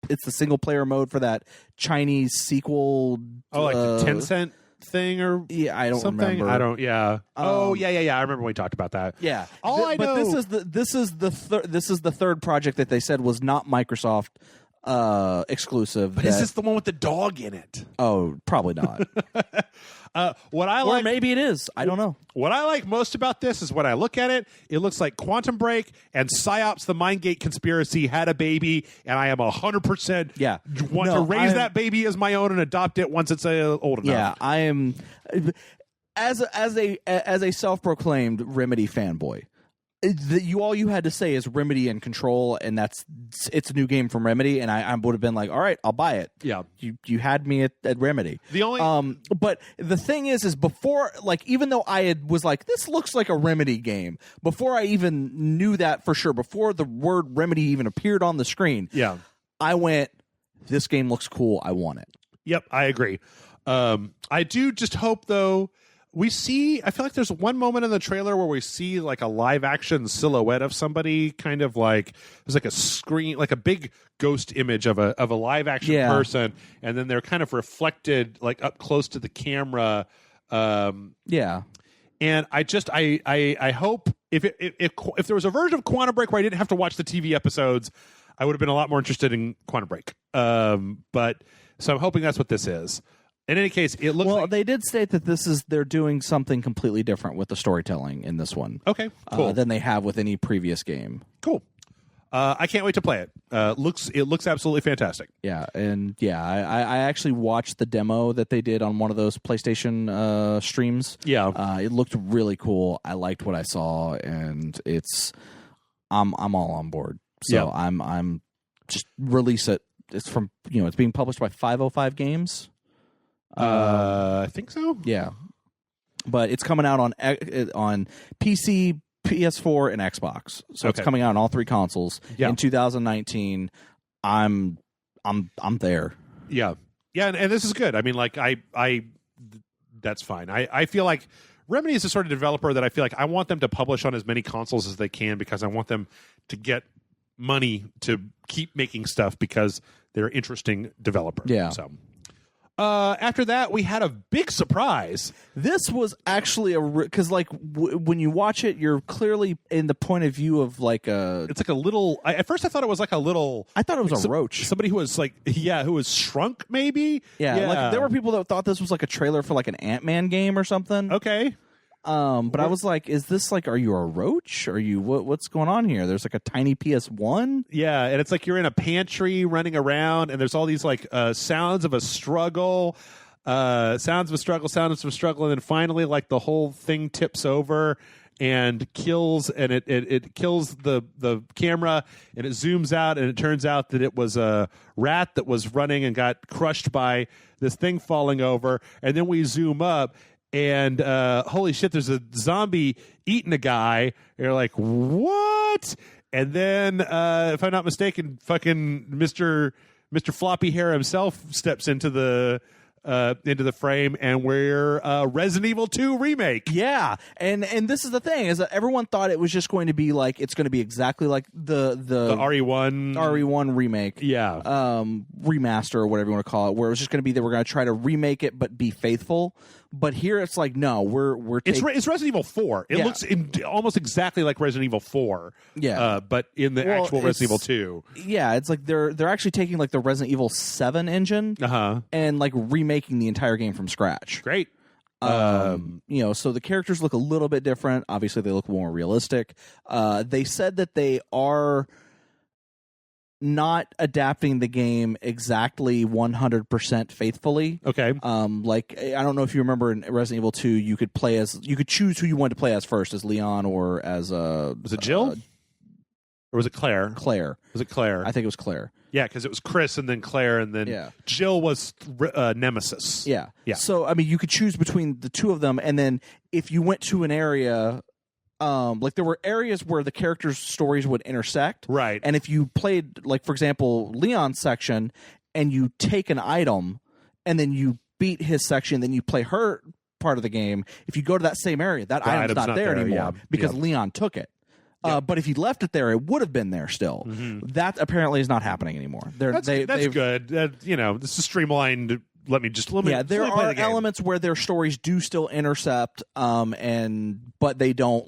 It's the single player mode for that Chinese sequel. Oh, like the Tencent thing or I don't something? remember. I don't. Yeah. Yeah. I remember we talked about that. Yeah. I know. This is the third project that they said was not Microsoft exclusive. But is this the one with the dog in it? Oh, probably not. Or maybe it is. I don't know. What I like most about this is when I look at it, it looks like Quantum Break and PsyOps the Mindgate conspiracy had a baby, and I am 100% want to raise that baby as my own and adopt it once it's old enough. Yeah, I am as a self-proclaimed Remedy fanboy. All you had to say is Remedy and Control, and it's a new game from Remedy, and I would have been like, all right, I'll buy it. Yeah, you had me at Remedy. The only but the thing is before, like, even though was like, this looks like a Remedy game, before I even knew that for sure, before the word Remedy even appeared on the screen, I went, this game looks cool, I want it. Yep, I agree. I do just hope though. I feel like there's one moment in the trailer where we see like a live action silhouette of somebody, kind of like there's like a screen, like a big ghost image of a live action person, and then they're kind of reflected like up close to the camera. And I hope if there was a version of Quantum Break where I didn't have to watch the TV episodes, I would have been a lot more interested in Quantum Break. But so I'm hoping that's what this is. In any case, it looks like... they did state that they're doing something completely different with the storytelling in this one. Okay, cool. Than they have with any previous game. Cool. I can't wait to play it. It looks absolutely fantastic. Yeah, and I actually watched the demo that they did on one of those PlayStation streams. Yeah. It looked really cool. I liked what I saw, and I'm all on board. So I'm just release it. It's from it's being published by 505 Games. I think so. Yeah, but it's coming out on PC, PS4, and Xbox. So it's coming out on all 3 consoles in 2019. I'm there. Yeah, and this is good. I mean, like I that's fine. I feel like Remedy is the sort of developer that I feel like I want them to publish on as many consoles as they can because I want them to get money to keep making stuff because they're an interesting developer. Yeah. So after that, we had a big surprise. This was actually because like when you watch it, you're clearly in the point of view of like a. It's like a little. At first, I thought it was like a little. I thought it was a roach. Somebody who was like, who was shrunk, maybe. Yeah, like there were people that thought this was like a trailer for like an Ant-Man game or something. Okay. But I was like, is this like, are you a roach? Are you what's going on here? There's like a tiny PS1. Yeah, and it's like you're in a pantry running around, and there's all these like sounds of a struggle, and then finally like the whole thing tips over and kills, and it kills the camera, and it zooms out, and it turns out that it was a rat that was running and got crushed by this thing falling over, and then we zoom up. And holy shit, there's a zombie eating a guy. And you're like, what? And then, if I'm not mistaken, fucking Mr. Floppy Hair himself steps into the frame, and we're Resident Evil 2 remake. Yeah, and this is the thing, is that everyone thought it was just going to be like, it's going to be exactly like the RE1 remake. Yeah. Remaster or whatever you want to call it, where it was just going to be that we're going to try to remake it but be faithful. But here it's like, no, it's Resident Evil 4. It looks almost exactly like Resident Evil 4. Yeah. But in the actual Resident Evil 2. Yeah, it's like they're actually taking like the Resident Evil 7 engine and like remaking the entire game from scratch. Great. So the characters look a little bit different. Obviously, they look more realistic. They said that they are not adapting the game exactly 100% faithfully. Okay. Like I don't know if you remember in Resident Evil 2, you could choose who you wanted to play as first, as Leon or as was it Jill? Or was it Claire? Claire. Was it Claire? I think it was Claire. Yeah, because it was Chris and then Claire and then Jill was Nemesis. Yeah. Yeah. So I mean, you could choose between the two of them, and then if you went to an area. Like there were areas where the characters' stories would intersect. Right. And if you played, like, for example, Leon's section, and you take an item, and then you beat his section, then you play her part of the game, if you go to that same area, that item's not there anymore because Leon took it. But if you left it there, it would have been there still. Mm-hmm. That apparently is not happening anymore. That's good. This is streamlined. Let me there are elements where their stories do still intercept, but they don't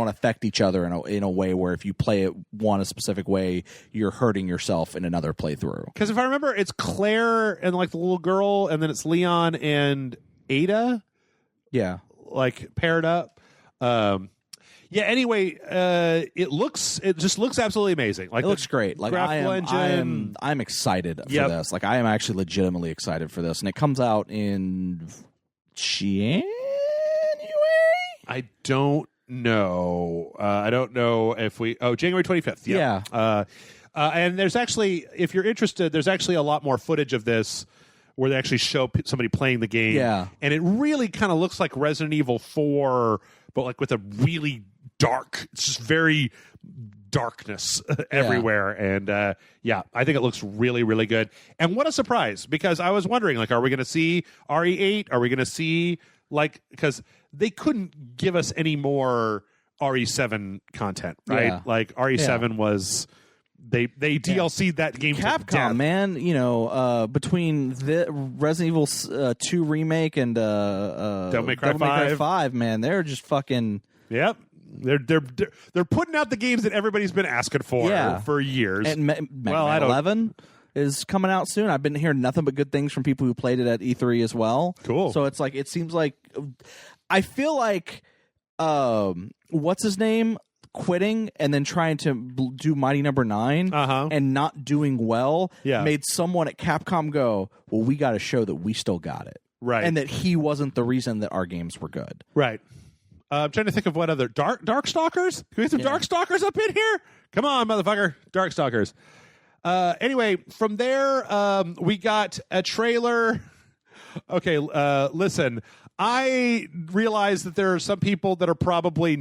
affect each other in a way where if you play it a specific way, you're hurting yourself in another playthrough. Because if I remember, it's Claire and like the little girl, and then it's Leon and Ada. Yeah, like paired up. Anyway, it just looks absolutely amazing. Like it looks great. Like I'm excited for this. Like I am actually legitimately excited for this, and it comes out in January. I don't know. I don't know if January 25th. Yeah. And there's actually, if you're interested, there's actually a lot more footage of this where they actually show somebody playing the game. Yeah. And it really kind of looks like Resident Evil 4, but like with a really dark, it's just very darkness everywhere. And I think it looks really, really good. And what a surprise, because I was wondering, like, are we going to see RE8? Are we going to see, like, because they couldn't give us any more RE7 content, right? Yeah. Like RE7 was... They DLC'd that game to death. Capcom, man, between the Resident Evil 2 remake and Devil May Cry 5, man, they're just fucking. Yep, they're putting out the games that everybody's been asking for years. And Man 11 is coming out soon. I've been hearing nothing but good things from people who played it at E3 as well. Cool. So it's like it seems like I feel like what's his name? Quitting and then trying to do Mighty Number 9 and not doing well made someone at Capcom go, well, we got to show that we still got it. Right. And that he wasn't the reason that our games were good. Right. I'm trying to think of what other... Darkstalkers? Can we have some Darkstalkers up in here? Come on, motherfucker. Darkstalkers. Anyway, from there, we got a trailer. Okay, listen... I realize that there are some people that are probably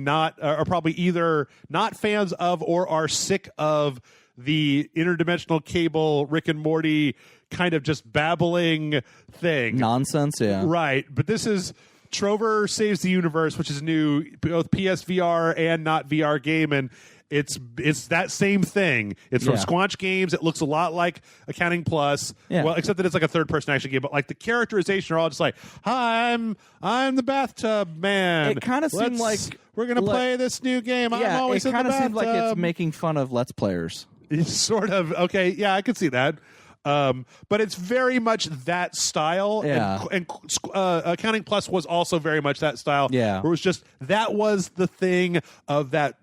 either not fans of or are sick of the interdimensional cable Rick and Morty kind of just babbling thing. Nonsense, yeah. Right. But this is Trover Saves the Universe, which is new, both PSVR and not VR game. And It's that same thing. It's from Squanch Games. It looks a lot like Accounting Plus. Yeah. Well, except that it's like a third-person action game. But like the characterization are all just like, "Hi, I'm the bathtub man." It kind of seemed like we're gonna play this new game. I'm always in the bathtub. It kind of seemed like it's making fun of Let's Players. It's sort of okay. Yeah, I could see that. But it's very much that style. Yeah. And Accounting Plus was also very much that style. Yeah. Where it was just that was the thing of that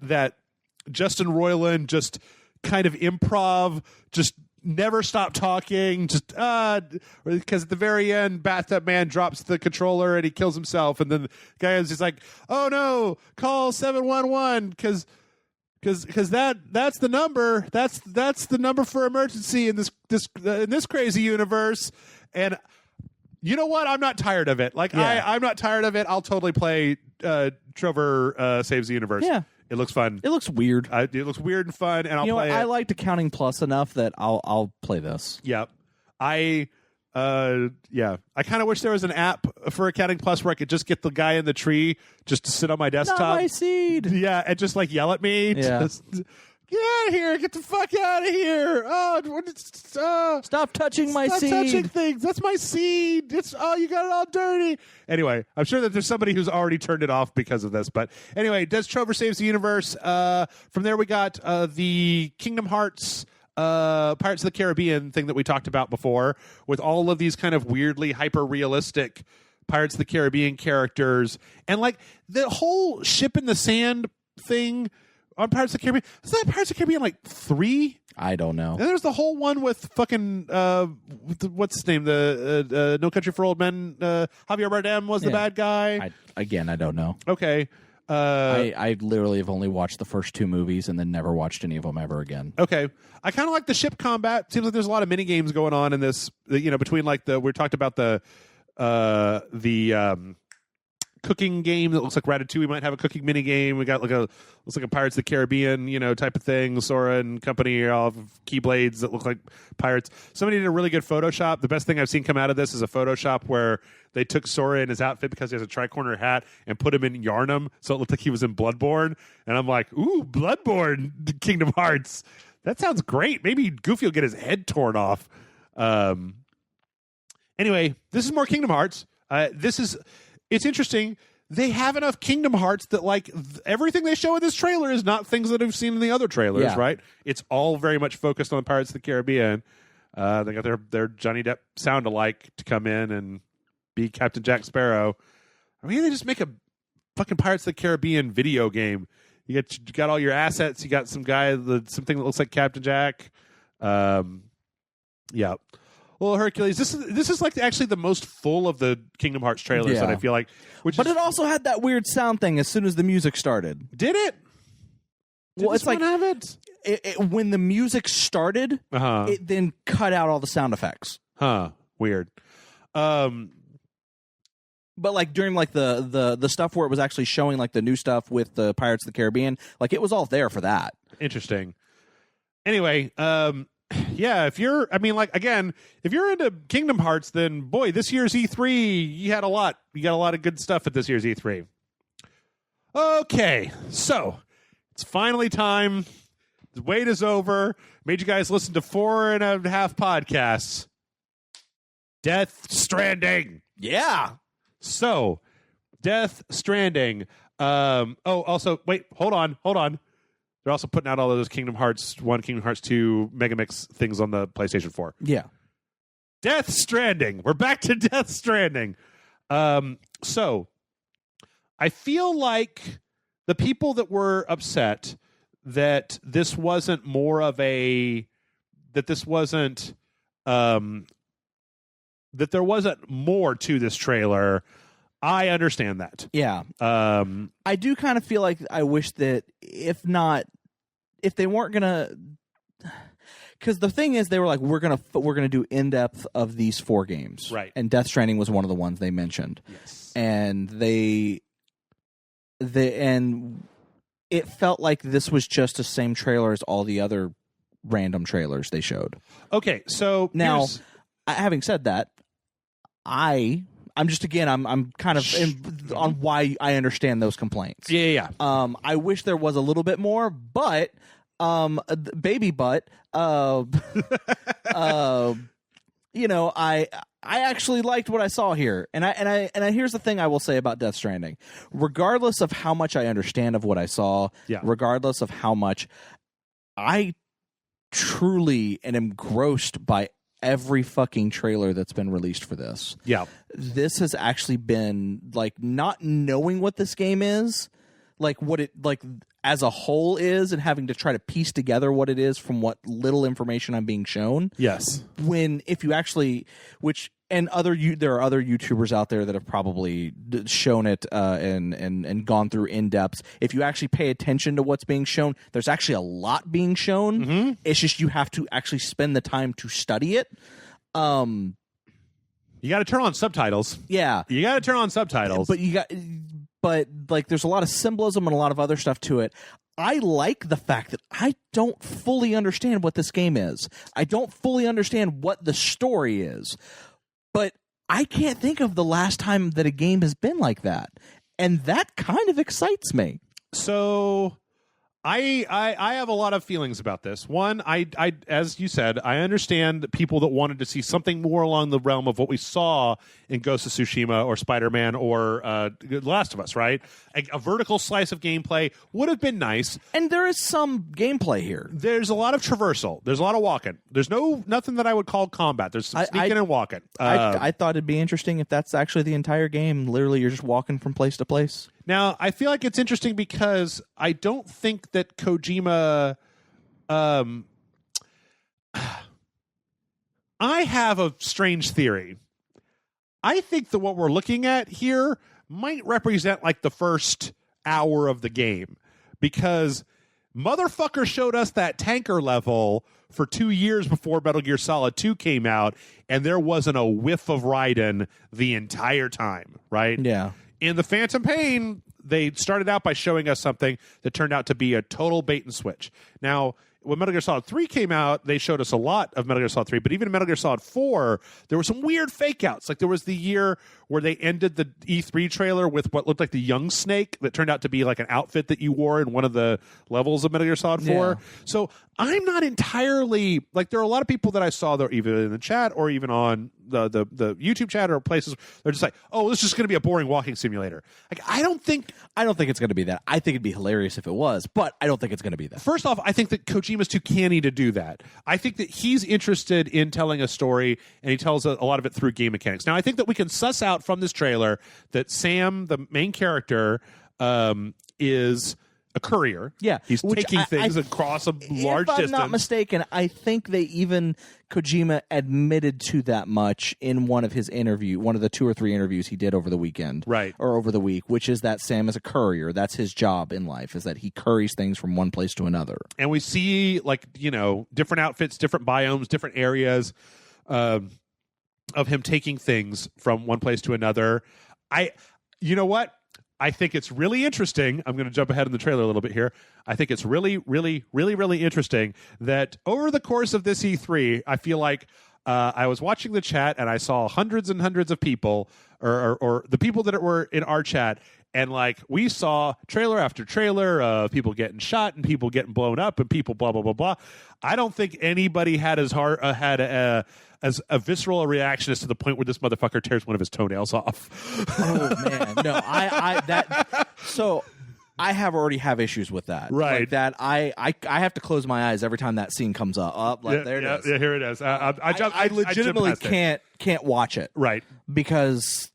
Justin Roiland just kind of improv, just never stop talking, just because at the very end, Bathtub Man drops the controller and he kills himself, and then the guy is just like, "Oh no, call 711 because that's the number. That's the number for emergency in this crazy universe." And you know what? I'm not tired of it. Like I'm not tired of it. I'll totally play Trover Saves the Universe. Yeah. It looks fun. It looks weird. It looks weird and fun, and I'll play it. I liked Accounting Plus enough that I'll play this. Yep. I kind of wish there was an app for Accounting Plus where I could just get the guy in the tree just to sit on my desktop. Not my seed. Yeah, and just like yell at me. Yeah. Just, get out of here! Get the fuck out of here! Stop touching my seed. Stop touching things. That's my seed. You got it all dirty. Anyway, I'm sure that there's somebody who's already turned it off because of this. But anyway, does Trover Saves the Universe? From there, we got the Kingdom Hearts Pirates of the Caribbean thing that we talked about before, with all of these kind of weirdly hyper-realistic Pirates of the Caribbean characters. And like the whole ship in the sand thing on Pirates of the Caribbean. Is that Pirates of the Caribbean like 3? I don't know. And there's the whole one with fucking what's his name? The No Country for Old Men. Javier Bardem was the bad guy. I don't know. Okay. I literally have only watched the first 2 movies and then never watched any of them ever again. Okay. I kind of like the ship combat. Seems like there's a lot of mini games going on in this. Between like we talked about the cooking game that looks like Ratatouille. We might have a cooking mini game. We got looks like a Pirates of the Caribbean, type of thing. Sora and company are all keyblades that look like pirates. Somebody did a really good Photoshop. The best thing I've seen come out of this is a Photoshop where they took Sora in his outfit because he has a tricorner hat and put him in Yarnum, so it looked like he was in Bloodborne. And I'm like, ooh, Bloodborne, Kingdom Hearts. That sounds great. Maybe Goofy will get his head torn off. Anyway, this is more Kingdom Hearts. It's interesting. They have enough Kingdom Hearts that like everything they show in this trailer is not things that I've seen in the other trailers, right? It's all very much focused on Pirates of the Caribbean. They got their Johnny Depp sound-alike to come in and be Captain Jack Sparrow. I mean, they just make a fucking Pirates of the Caribbean video game. You got all your assets. You got something that looks like Captain Jack. Yeah. Well, Hercules, this is like actually the most full of the Kingdom Hearts trailers that I feel like. But it also had that weird sound thing as soon as the music started. Did it? Well, it's like have it? When the music started, it then cut out all the sound effects. Weird. But like during like the stuff where it was actually showing like the new stuff with the Pirates of the Caribbean, like it was all there for that. Interesting. Anyway, yeah, if you're into Kingdom Hearts, then boy, this year's E3, you got a lot of good stuff at this year's E3. Okay, so it's finally time. The wait is over. Made you guys listen to 4.5 podcasts. Death Stranding. Yeah. So, Death Stranding. Also, wait, hold on. They're also putting out all of those Kingdom Hearts 1, Kingdom Hearts 2 Megamix things on the PlayStation 4. Yeah. Death Stranding. We're back to Death Stranding. So, I feel like the people that were upset that this wasn't more of a... that this wasn't... that there wasn't more to this trailer, I understand that. Yeah. I do kind of feel like I wish that if they weren't gonna, because the thing is they were like we're gonna do in depth of these 4 games, right? And Death Stranding was one of the ones they mentioned. Yes. And and it felt like this was just the same trailer as all the other random trailers they showed. Okay, so now, having said that, I I'm just again, I'm kind of on why I understand those complaints. Yeah. I wish there was a little bit more, but baby butt. You know, I actually liked what I saw here, and I here's the thing I will say about Death Stranding. Regardless of how much I understand of what I saw, regardless of how much I truly am engrossed by every fucking trailer that's been released for this. Yeah, this has actually been like not knowing what this game is, like what it like as a whole is, and having to try to piece together what it is from what little information I'm being shown. Yes. When if you actually, which and there are other YouTubers out there that have probably shown it and gone through in depth. If you actually pay attention to what's being shown, there's actually a lot being shown. Mm-hmm. It's just you have to actually spend the time to study it. You got to turn on subtitles. Yeah, you got to turn on subtitles. But like there's a lot of symbolism and a lot of other stuff to it. I like the fact that I don't fully understand what this game is. I don't fully understand what the story is. But I can't think of the last time that a game has been like that. And that kind of excites me. So I have a lot of feelings about this. One, I as you said, I understand people that wanted to see something more along the realm of what we saw in Ghost of Tsushima or Spider-Man or The Last of Us, right? A vertical slice of gameplay would have been nice. And there is some gameplay here. There's a lot of traversal. There's a lot of walking. There's nothing that I would call combat. There's some sneaking and walking. I thought it'd be interesting if that's actually the entire game. Literally, you're just walking from place to place. Now, I feel like it's interesting because I don't think that Kojima... I have a strange theory. I think that what we're looking at here might represent like the first hour of the game, because motherfucker showed us that tanker level for 2 years before Metal Gear Solid 2 came out, and there wasn't a whiff of Raiden the entire time, right? Yeah. In the Phantom Pain, they started out by showing us something that turned out to be a total bait and switch. Now, when Metal Gear Solid 3 came out, they showed us a lot of Metal Gear Solid 3, but even in Metal Gear Solid 4, there were some weird fake-outs. Like there was the year where they ended the E3 trailer with what looked like the young Snake that turned out to be like an outfit that you wore in one of the levels of Metal Gear Solid 4. Yeah. So I'm not entirely... Like there are a lot of people that I saw that are either in the chat or even on the YouTube chat or places, they're just like, oh, this is just going to be a boring walking simulator. Like I don't think it's going to be that. I think it'd be hilarious if it was, but I don't think it's going to be that. First off, I think that Kojima's too canny to do that. I think that he's interested in telling a story, and he tells a lot of it through game mechanics. Now, I think that we can suss out from this trailer that Sam, the main character, is a courier. Yeah, he's taking things across a large distance. If I'm not mistaken, I think Kojima admitted to that much in one of the 2 or 3 interviews he did over the weekend, right, or over the week, which is that Sam is a courier. That's his job in life, is that he couriers things from one place to another. And we see different outfits, different biomes, different areas of him taking things from one place to another. You know what? I think it's really interesting. I'm going to jump ahead in the trailer a little bit here. I think it's really, really, really, really interesting that over the course of this E3, I feel like I was watching the chat and I saw hundreds and hundreds of people, or the people that were in our chat, and like we saw trailer after trailer of people getting shot and people getting blown up and people blah blah blah blah. I don't think anybody had as a visceral reaction as to the point where this motherfucker tears one of his toenails off. Oh man, no, I already have issues with that. Right. Like that I have to close my eyes every time that scene comes up. There it is. Yeah, here it is. I legitimately can't watch it. Right. Because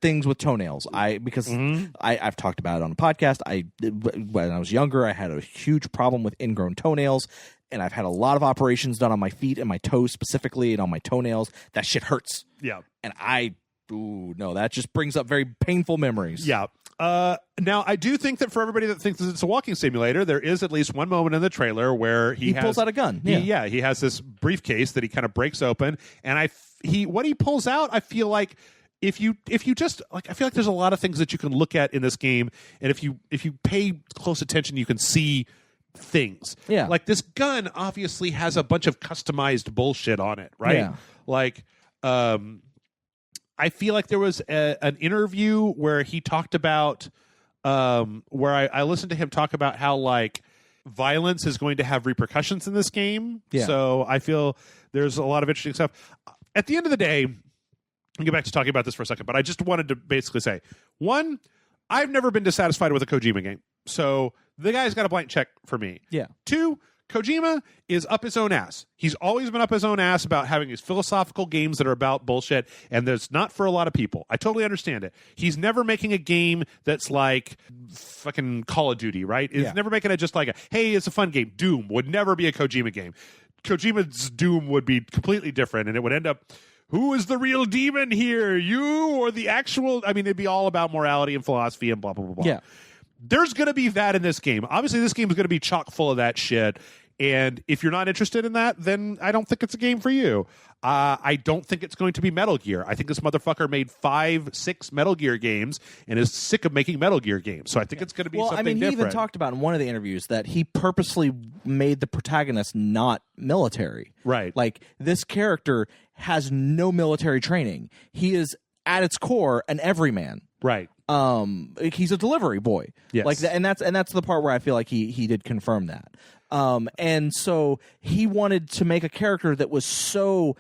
things with toenails. I've talked about it on the podcast. When I was younger, I had a huge problem with ingrown toenails. And I've had a lot of operations done on my feet and my toes specifically, and on my toenails. That shit hurts. Yeah. And that just brings up very painful memories. Yeah. Now, I do think that for everybody that thinks that it's a walking simulator, there is at least one moment in the trailer where he pulls out a gun. He has this briefcase that he kind of breaks open, and what he pulls out, I feel like if you just like, I feel like there's a lot of things that you can look at in this game, and if you pay close attention, you can see things. Yeah. Like this gun obviously has a bunch of customized bullshit on it, right? Yeah. Like I feel like there was an interview where he talked about where I listened to him talk about how like violence is going to have repercussions in this game. Yeah. So I feel there's a lot of interesting stuff. At the end of the day, I'll get back to talking about this for a second, but I just wanted to basically say, one, I've never been dissatisfied with a Kojima game. So the guy's got a blank check for me. Yeah. Two, Kojima is up his own ass. He's always been up his own ass about having these philosophical games that are about bullshit, and that's not for a lot of people. I totally understand it. He's never making a game that's like fucking Call of Duty, right? He's never making it just like hey, it's a fun game. Doom would never be a Kojima game. Kojima's Doom would be completely different, and it would end up, who is the real demon here? You or the actual... I mean, it'd be all about morality and philosophy and blah, blah, blah, blah. Yeah. There's going to be that in this game. Obviously, this game is going to be chock full of that shit. And if you're not interested in that, then I don't think it's a game for you. I don't think it's going to be Metal Gear. I think this motherfucker made 5-6 Metal Gear games and is sick of making Metal Gear games. So I think it's going to be something different. He even talked about in one of the interviews that he purposely made the protagonist not military. Right. Like, this character has no military training. He is, at its core, an everyman. Right. He's a delivery boy. Yes. Like and that's the part where I feel like he did confirm that. And so he wanted to make a character that was so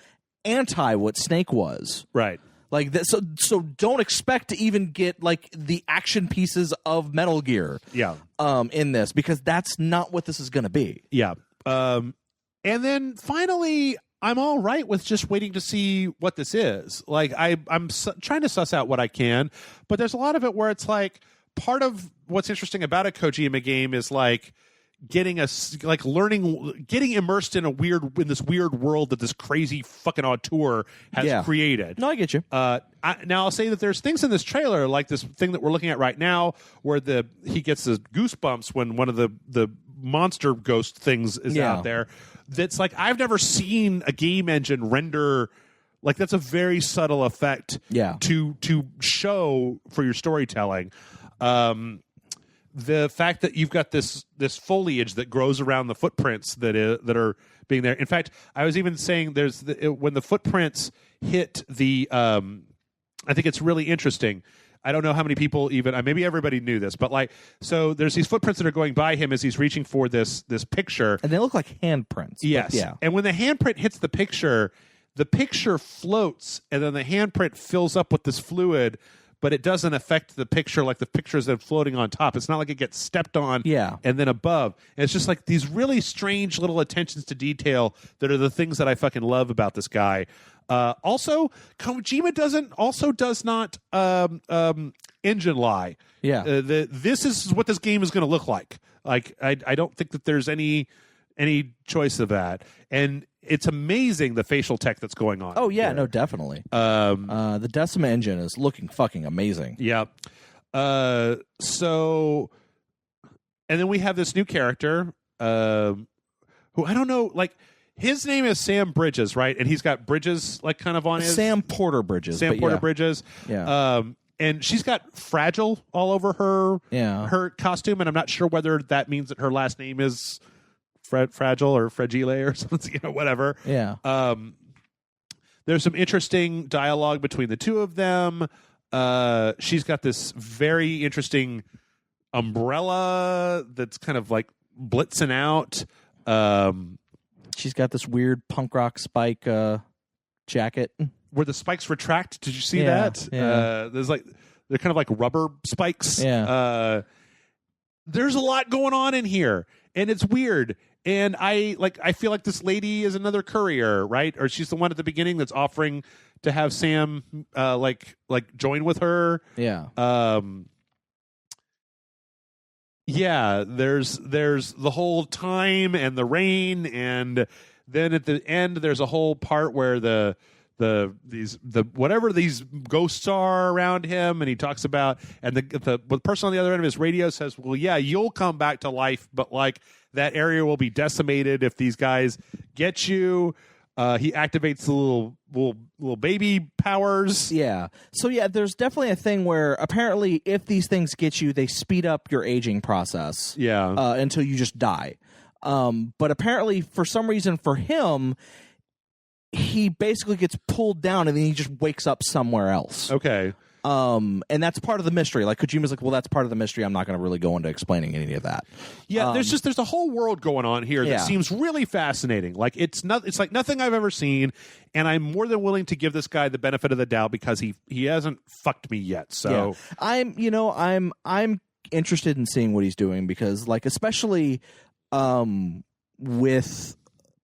anti what Snake was. Right. Like that, so don't expect to even get like the action pieces of Metal Gear. Yeah. In this, because that's not what this is going to be. Yeah. And then finally, I'm all right with just waiting to see what this is. Like I'm trying to suss out what I can, but there's a lot of it where it's like part of what's interesting about a Kojima game is like getting getting immersed in this weird world that this crazy fucking auteur has created. No, I get you. Now I'll say that there's things in this trailer, like this thing that we're looking at right now, where he gets the goosebumps when one of the monster ghost things is out there. That's like, I've never seen a game engine render, like that's a very subtle effect to show for your storytelling. The fact that you've got this foliage that grows around the footprints that are being there. In fact, I was even saying when the footprints hit the, I think it's really interesting. I don't know how many people even, maybe everybody knew this, but like, so there's these footprints that are going by him as he's reaching for this picture. And they look like handprints. Yes. Yeah. And when the handprint hits the picture floats and then the handprint fills up with this fluid, but it doesn't affect the picture like the picture is then floating on top. It's not like it gets stepped on and then above. And it's just like these really strange little attentions to detail that are the things that I fucking love about this guy. Also, Kojima does not engine lie. Yeah. This is what this game is going to look like. Like I don't think that there's any choice of that. And it's amazing the facial tech that's going on. Oh yeah, here. no, definitely. The Decima engine is looking fucking amazing. Yeah. So, and then we have this new character who I don't know, like. His name is Sam Bridges, right? And he's got Bridges, like, kind of on his... Sam Porter Bridges. Bridges. Yeah. And she's got Fragile all over her costume, and I'm not sure whether that means that her last name is Fragile or Fragile or something, whatever. Yeah. There's some interesting dialogue between the two of them. She's got this very interesting umbrella that's kind of, like, blitzing out. She's got this weird punk rock spike jacket where the spikes retract. Did you see that? Yeah. They're kind of like rubber spikes. Yeah. There's a lot going on in here, and it's weird. And I feel like this lady is another courier, right? Or she's the one at the beginning that's offering to have Sam join with her. Yeah. Yeah, there's the whole time and the rain, and then at the end there's a whole part where the whatever these ghosts are around him, and he talks about, and the person on the other end of his radio says, well, yeah, you'll come back to life, but like that area will be decimated if these guys get you. He activates the little baby powers. Yeah. So yeah, there's definitely a thing where apparently if these things get you, they speed up your aging process. Yeah. Until you just die. But apparently for some reason for him, he basically gets pulled down and then he just wakes up somewhere else. Okay. And that's part of the mystery. Like Kojima's like, well, that's part of the mystery. I'm not going to really go into explaining any of that. Yeah, there's a whole world going on here that seems really fascinating. Like it's like nothing I've ever seen, and I'm more than willing to give this guy the benefit of the doubt because he hasn't fucked me yet. So I'm interested in seeing what he's doing because, like, especially with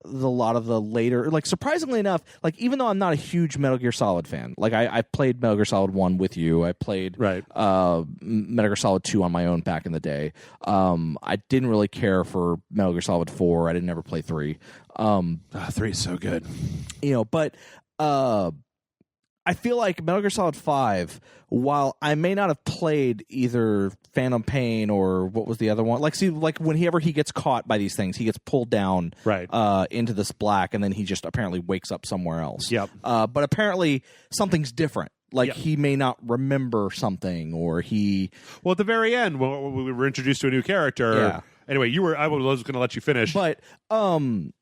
a lot of the later, like, surprisingly enough, like, even though I'm not a huge Metal Gear Solid fan, like I played Metal Gear Solid 1 with you, I played Metal Gear Solid 2 on my own back in the day. I didn't really care for Metal Gear Solid 4. I didn't ever play 3. 3 is so good. But I feel like Metal Gear Solid 5, while I may not have played either Phantom Pain or what was the other one, like, see, like whenever he gets caught by these things, he gets pulled down into this black, and then he just apparently wakes up somewhere else. Yep. But apparently something's different. Like he may not remember something, or he. Well, at the very end, when we were introduced to a new character. Yeah. Anyway, I was going to let you finish. But the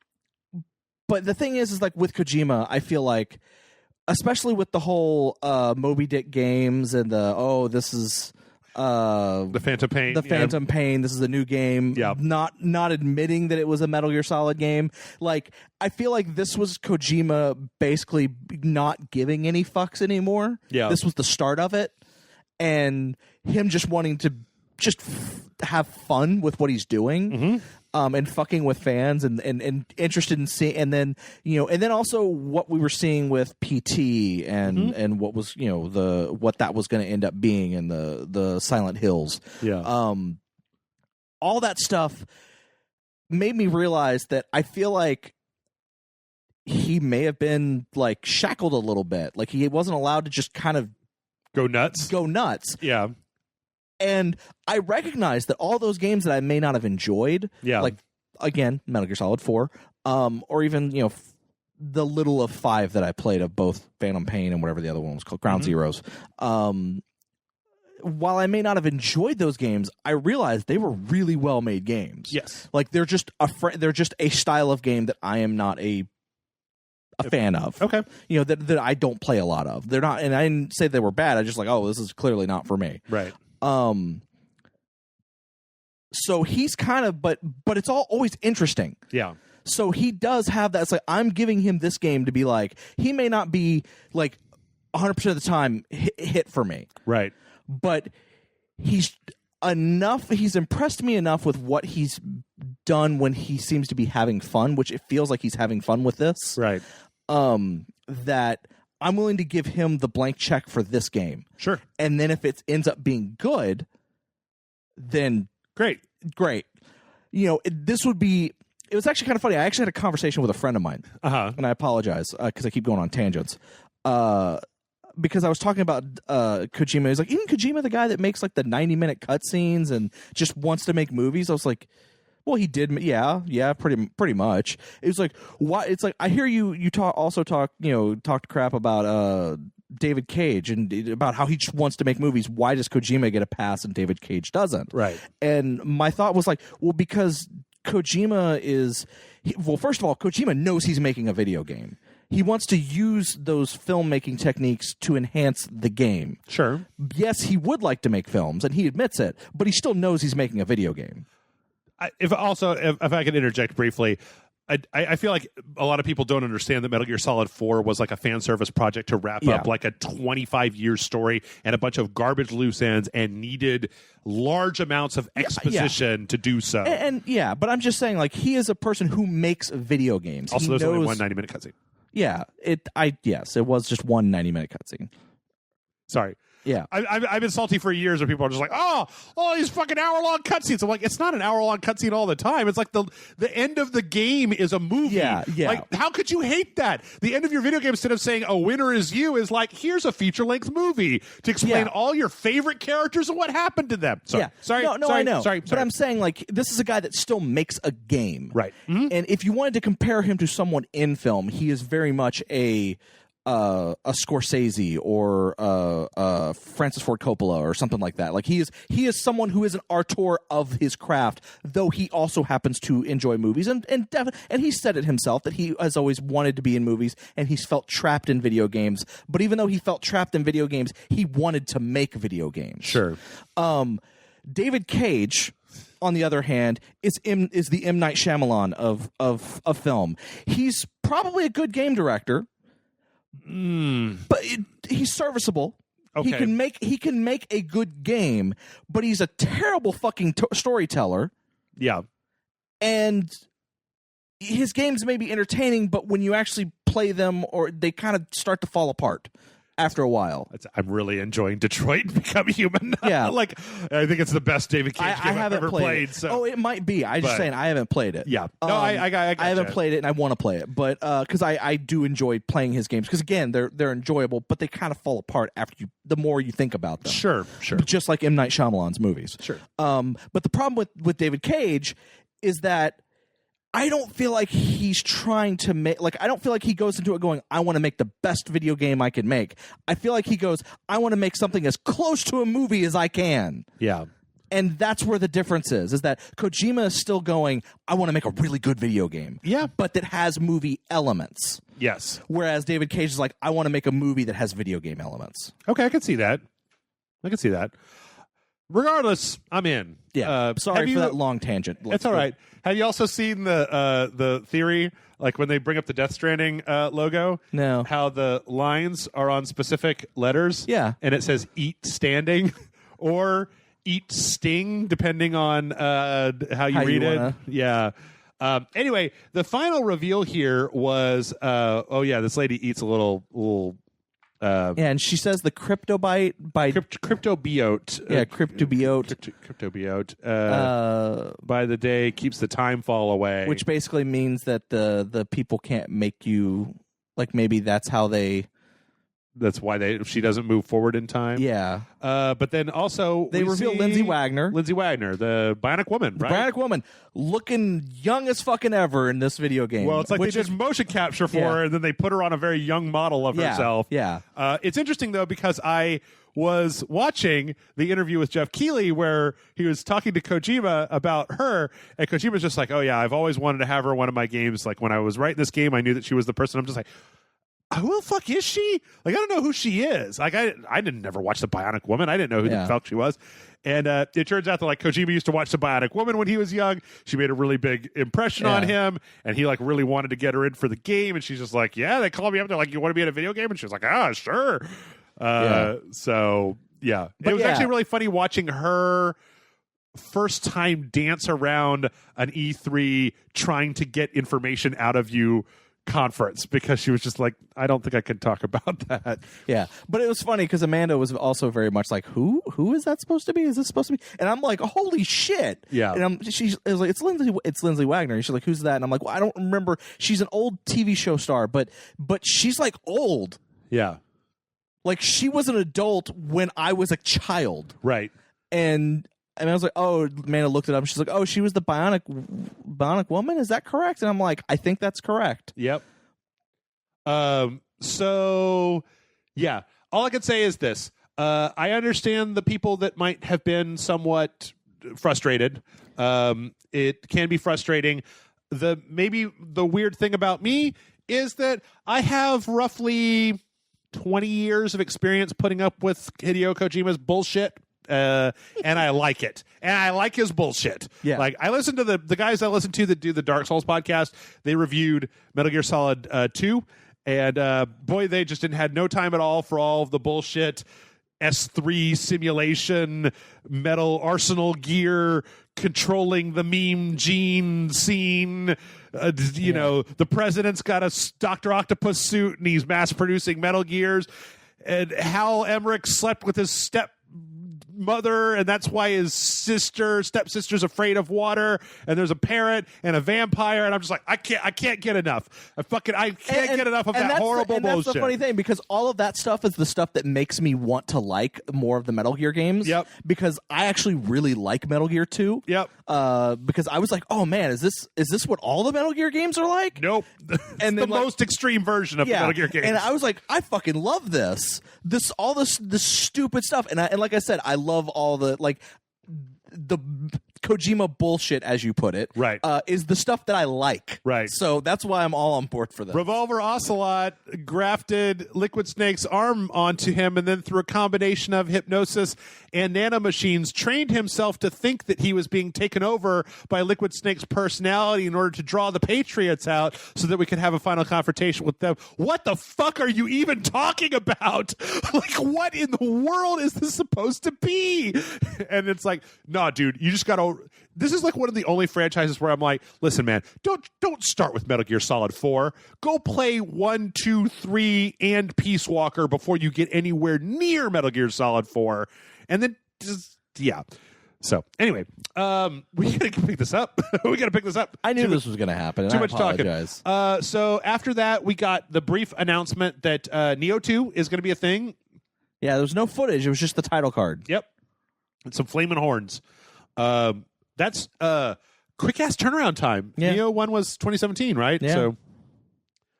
thing is like with Kojima, I feel like, especially with the whole Moby Dick games and this is the Phantom Pain. The Phantom Pain, this is a new game. Yeah. Not admitting that it was a Metal Gear Solid game. Like, I feel like this was Kojima basically not giving any fucks anymore. Yeah. This was the start of it. And him just wanting to just have fun with what he's doing. Mm-hmm. And fucking with fans and interested in seeing, and then also what we were seeing with PT and what was what that was going to end up being in the Silent Hills. Yeah. All that stuff made me realize that I feel like he may have been like shackled a little bit, like he wasn't allowed to just kind of go nuts. Yeah. And I recognize that all those games that I may not have enjoyed, like, again, Metal Gear Solid 4, or even, the little of 5 that I played of both Phantom Pain and whatever the other one was called, Ground Zeroes. While I may not have enjoyed those games, I realized they were really well-made games. Yes. Like, they're just a style of game that I am not a fan of. Okay. That I don't play a lot of. They're not, and I didn't say they were bad. I just like, this is clearly not for me. Right. So he's kind of, but it's always interesting. Yeah. So he does have that. It's like, I'm giving him this game to be like, he may not be like 100% of the time hit for me. Right. But he's impressed me enough with what he's done when he seems to be having fun, which it feels like he's having fun with this. Right. That I'm willing to give him the blank check for this game. Sure. And then if it ends up being good, then great. This would be, it was actually kind of funny. I actually had a conversation with a friend of mine. And I apologize because I keep going on tangents. Because I was talking about Kojima. He's like, isn't Kojima the guy that makes like the 90-minute cutscenes and just wants to make movies? I was like, well, he did. Yeah, pretty much. It was like, why? It's like, I hear you talk crap about David Cage and about how he just wants to make movies. Why does Kojima get a pass and David Cage doesn't? Right. And my thought was like, well, because Kojima first of all, Kojima knows he's making a video game. He wants to use those filmmaking techniques to enhance the game. Sure. Yes, he would like to make films, and he admits it, but he still knows he's making a video game. If I could interject briefly, I feel like a lot of people don't understand that Metal Gear Solid 4 was like a fan service project to wrap up like a 25-year story and a bunch of garbage loose ends and needed large amounts of exposition to do so. And but I'm just saying, like, he is a person who makes video games. Also, there's only one 90-minute cutscene. Yeah, it was just one 90-minute cutscene. Sorry. Yeah, I've been salty for years where people are just like, oh, these fucking hour-long cutscenes. I'm like, it's not an hour-long cutscene all the time. It's like the end of the game is a movie. Yeah. Like, how could you hate that? The end of your video game, instead of saying a winner is you, is like, here's a feature-length movie to explain all your favorite characters and what happened to them. Sorry. No, I know. Sorry. But I'm saying, like, this is a guy that still makes a game. Right. Mm-hmm. And if you wanted to compare him to someone in film, he is very much a Scorsese or Francis Ford Coppola or something like that. Like he is someone who is an auteur of his craft, though he also happens to enjoy movies and he said it himself that he has always wanted to be in movies and he's felt trapped in video games. But even though he felt trapped in video games, he wanted to make video games. Sure. David Cage, on the other hand, is the M. Night Shyamalan of film. He's probably a good game director. But he's serviceable. Okay. He can make a good game, but he's a terrible fucking storyteller. Yeah. And his games may be entertaining, but when you actually play them, or they kind of start to fall apart after a while. I'm really enjoying Detroit Become Human. Yeah. Like, I think it's the best David Cage game I've ever played. So. Oh, it might be. I'm just saying I haven't played it. Yeah. No, I haven't played it, and I want to play it. But because I do enjoy playing his games. Because, again, they're enjoyable, but they kind of fall apart the more you think about them. Sure. Just like M. Night Shyamalan's movies. Sure. But the problem with David Cage is that I don't feel like he's trying to make... Like, I don't feel like he goes into it going, I want to make the best video game I can make. I feel like he goes, I want to make something as close to a movie as I can. Yeah. And that's where the difference is that Kojima is still going, I want to make a really good video game. Yeah. But that has movie elements. Yes. Whereas David Cage is like, I want to make a movie that has video game elements. Okay, I can see that. Regardless, I'm in. Yeah. Sorry for that long tangent. It's all right. Have you also seen the theory, like when they bring up the Death Stranding logo? No. How the lines are on specific letters? Yeah. And it says "eat standing" or "eat sting," depending on how you read it. Yeah. Anyway, the final reveal here was, this lady eats a little. And she says the cryptobite by cryptobiote. Yeah, cryptobiote. Cryptobiote. By the day keeps the time fall away. Which basically means that the people can't make you, like, maybe that's how they... That's why she doesn't move forward in time. Yeah. But then also they reveal Lindsay Wagner. Lindsay Wagner, the Bionic Woman, right? The Bionic Woman, looking young as fucking ever in this video game. Well, it's like they did motion capture for her, and then they put her on a very young model of herself. Yeah. It's interesting, though, because I was watching the interview with Jeff Keighley where he was talking to Kojima about her, and Kojima's just like, oh, yeah, I've always wanted to have her in one of my games. Like, when I was writing this game, I knew that she was the person. I'm just like, who the fuck is she? Like, I don't know who she is. Like, I didn't never watch the Bionic Woman. I didn't know who the fuck she was. And it turns out that, like, Kojima used to watch the Bionic Woman when he was young. She made a really big impression on him, and he, like, really wanted to get her in for the game. And she's just like, yeah, they called me up. They're like, you want to be in a video game? And she was like, sure. So, yeah. But it was actually really funny watching her first time dance around an E3 trying to get information out of you conference, because she was just like, I don't think I can talk about that. Yeah, but it was funny because Amanda was also very much like, who is that supposed to be? Is this supposed to be? And I'm like, holy shit. Yeah. And she's like, it's Lindsay Wagner. And she's like, who's that? And I'm like, well, I don't remember. She's an old TV show star, but she's like old. Yeah. Like, she was an adult when I was a child. Right. And I was like, oh, Amanda looked it up. She's like, oh, she was the Bionic Woman? Is that correct? And I'm like, I think that's correct. Yep. So, yeah. All I can say is this. I understand the people that might have been somewhat frustrated. It can be frustrating. Maybe the weird thing about me is that I have roughly 20 years of experience putting up with Hideo Kojima's bullshit. And I like it. And I like his bullshit. Yeah. Like, I listen to the guys I listen to that do the Dark Souls podcast. They reviewed Metal Gear Solid 2. And boy, they just had no time at all for all of the bullshit S3 simulation, Metal Arsenal gear, controlling the meme gene scene. You know, the president's got a Dr. Octopus suit and he's mass producing Metal Gears. And Hal Emmerich slept with his mother, and that's why his stepsister's afraid of water, and there's a parrot and a vampire, and I'm just like, I can't get enough. I can't get enough of that horrible bullshit. That's the funny thing, because all of that stuff is the stuff that makes me want to like more of the Metal Gear games. Yep. Because I actually really like Metal Gear 2. Yep. Because I was like, oh man, is this what all the Metal Gear games are like? Nope. And the most extreme version of the Metal Gear games. And I was like, I fucking love this stupid stuff. And like I said, I love all the Kojima bullshit, as you put it, right? Is the stuff that I like, right? So that's why I'm all on board for this. Revolver Ocelot grafted Liquid Snake's arm onto him, and then through a combination of hypnosis and nanomachines, trained himself to think that he was being taken over by Liquid Snake's personality in order to draw the Patriots out, so that we could have a final confrontation with them. What the fuck are you even talking about? Like, what in the world is this supposed to be? And it's like, nah, dude, you just gotta. This is like one of the only franchises where I'm like, listen, man, don't start with Metal Gear Solid 4. Go play 1, 2, 3, and Peace Walker before you get anywhere near Metal Gear Solid 4. And then, yeah. So, anyway, we gotta pick this up. I knew this was going to happen. Too much talking. So, after that, we got the brief announcement that Neo 2 is going to be a thing. Yeah, there was no footage. It was just the title card. Yep. And some flaming horns. That's quick ass turnaround time. Yeah. Neo 1 was 2017, right? Yeah. So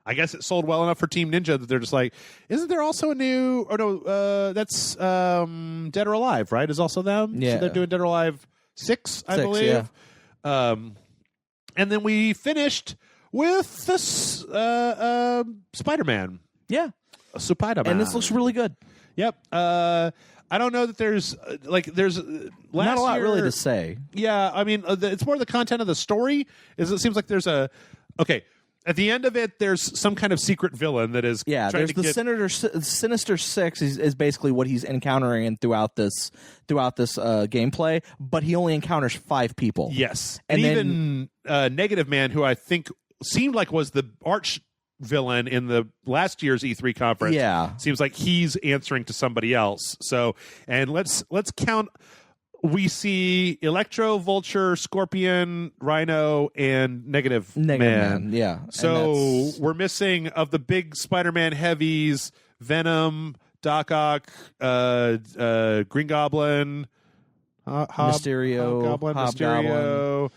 I guess it sold well enough for Team Ninja that they're just like, isn't there also a new? Oh no, that's Dead or Alive, right? Is also them. Yeah. So they're doing Dead or Alive 6, I believe. Yeah. And then we finished with this Spider-Man. Yeah. Spider-Man. And this looks really good. Yep. I don't know that there's not a lot really to say. Yeah, I mean, it's more the content of the story. It seems like there's at the end of it, there's some kind of secret villain that is there's the Sinister Six is basically what he's encountering throughout this gameplay, but he only encounters 5 people. Yes, and even Negative Man, who I think seemed like was the arch villain in the last year's E3 conference. Yeah, seems like he's answering to somebody else. So, and let's count. We see Electro, Vulture, Scorpion, Rhino, and Negative Man. Yeah. So we're missing, of the big Spider-Man heavies, Venom, Doc Ock, Green Goblin, Mysterio, Hobgoblin, Mysterio.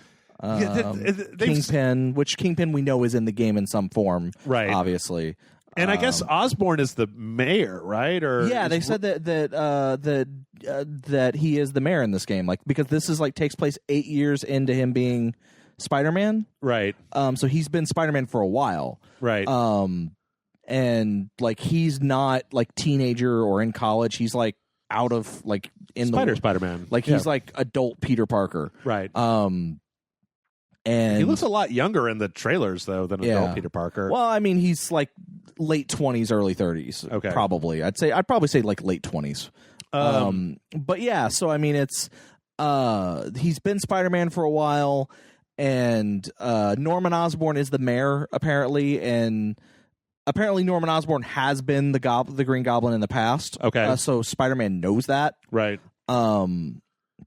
Kingpin, which Kingpin we know is in the game in some form, right? Obviously, and I guess Osborn is the mayor, right? Or yeah, they said that he is the mayor in this game, like, because this is like takes place 8 years into him being Spider-Man, right? So he's been Spider-Man for a while, right? And like he's not like teenager or in college; he's like out of like in Spider-Man, like he's like adult Peter Parker, right? And he looks a lot younger in the trailers, though, than adult Peter Parker. Well, I mean, he's like late 20s, early 30s. Okay, probably. I'd probably say like late 20s. But yeah, so I mean, it's he's been Spider-Man for a while, and Norman Osborn is the mayor apparently, and apparently Norman Osborn has been the Green Goblin in the past. Okay, so Spider-Man knows that, right?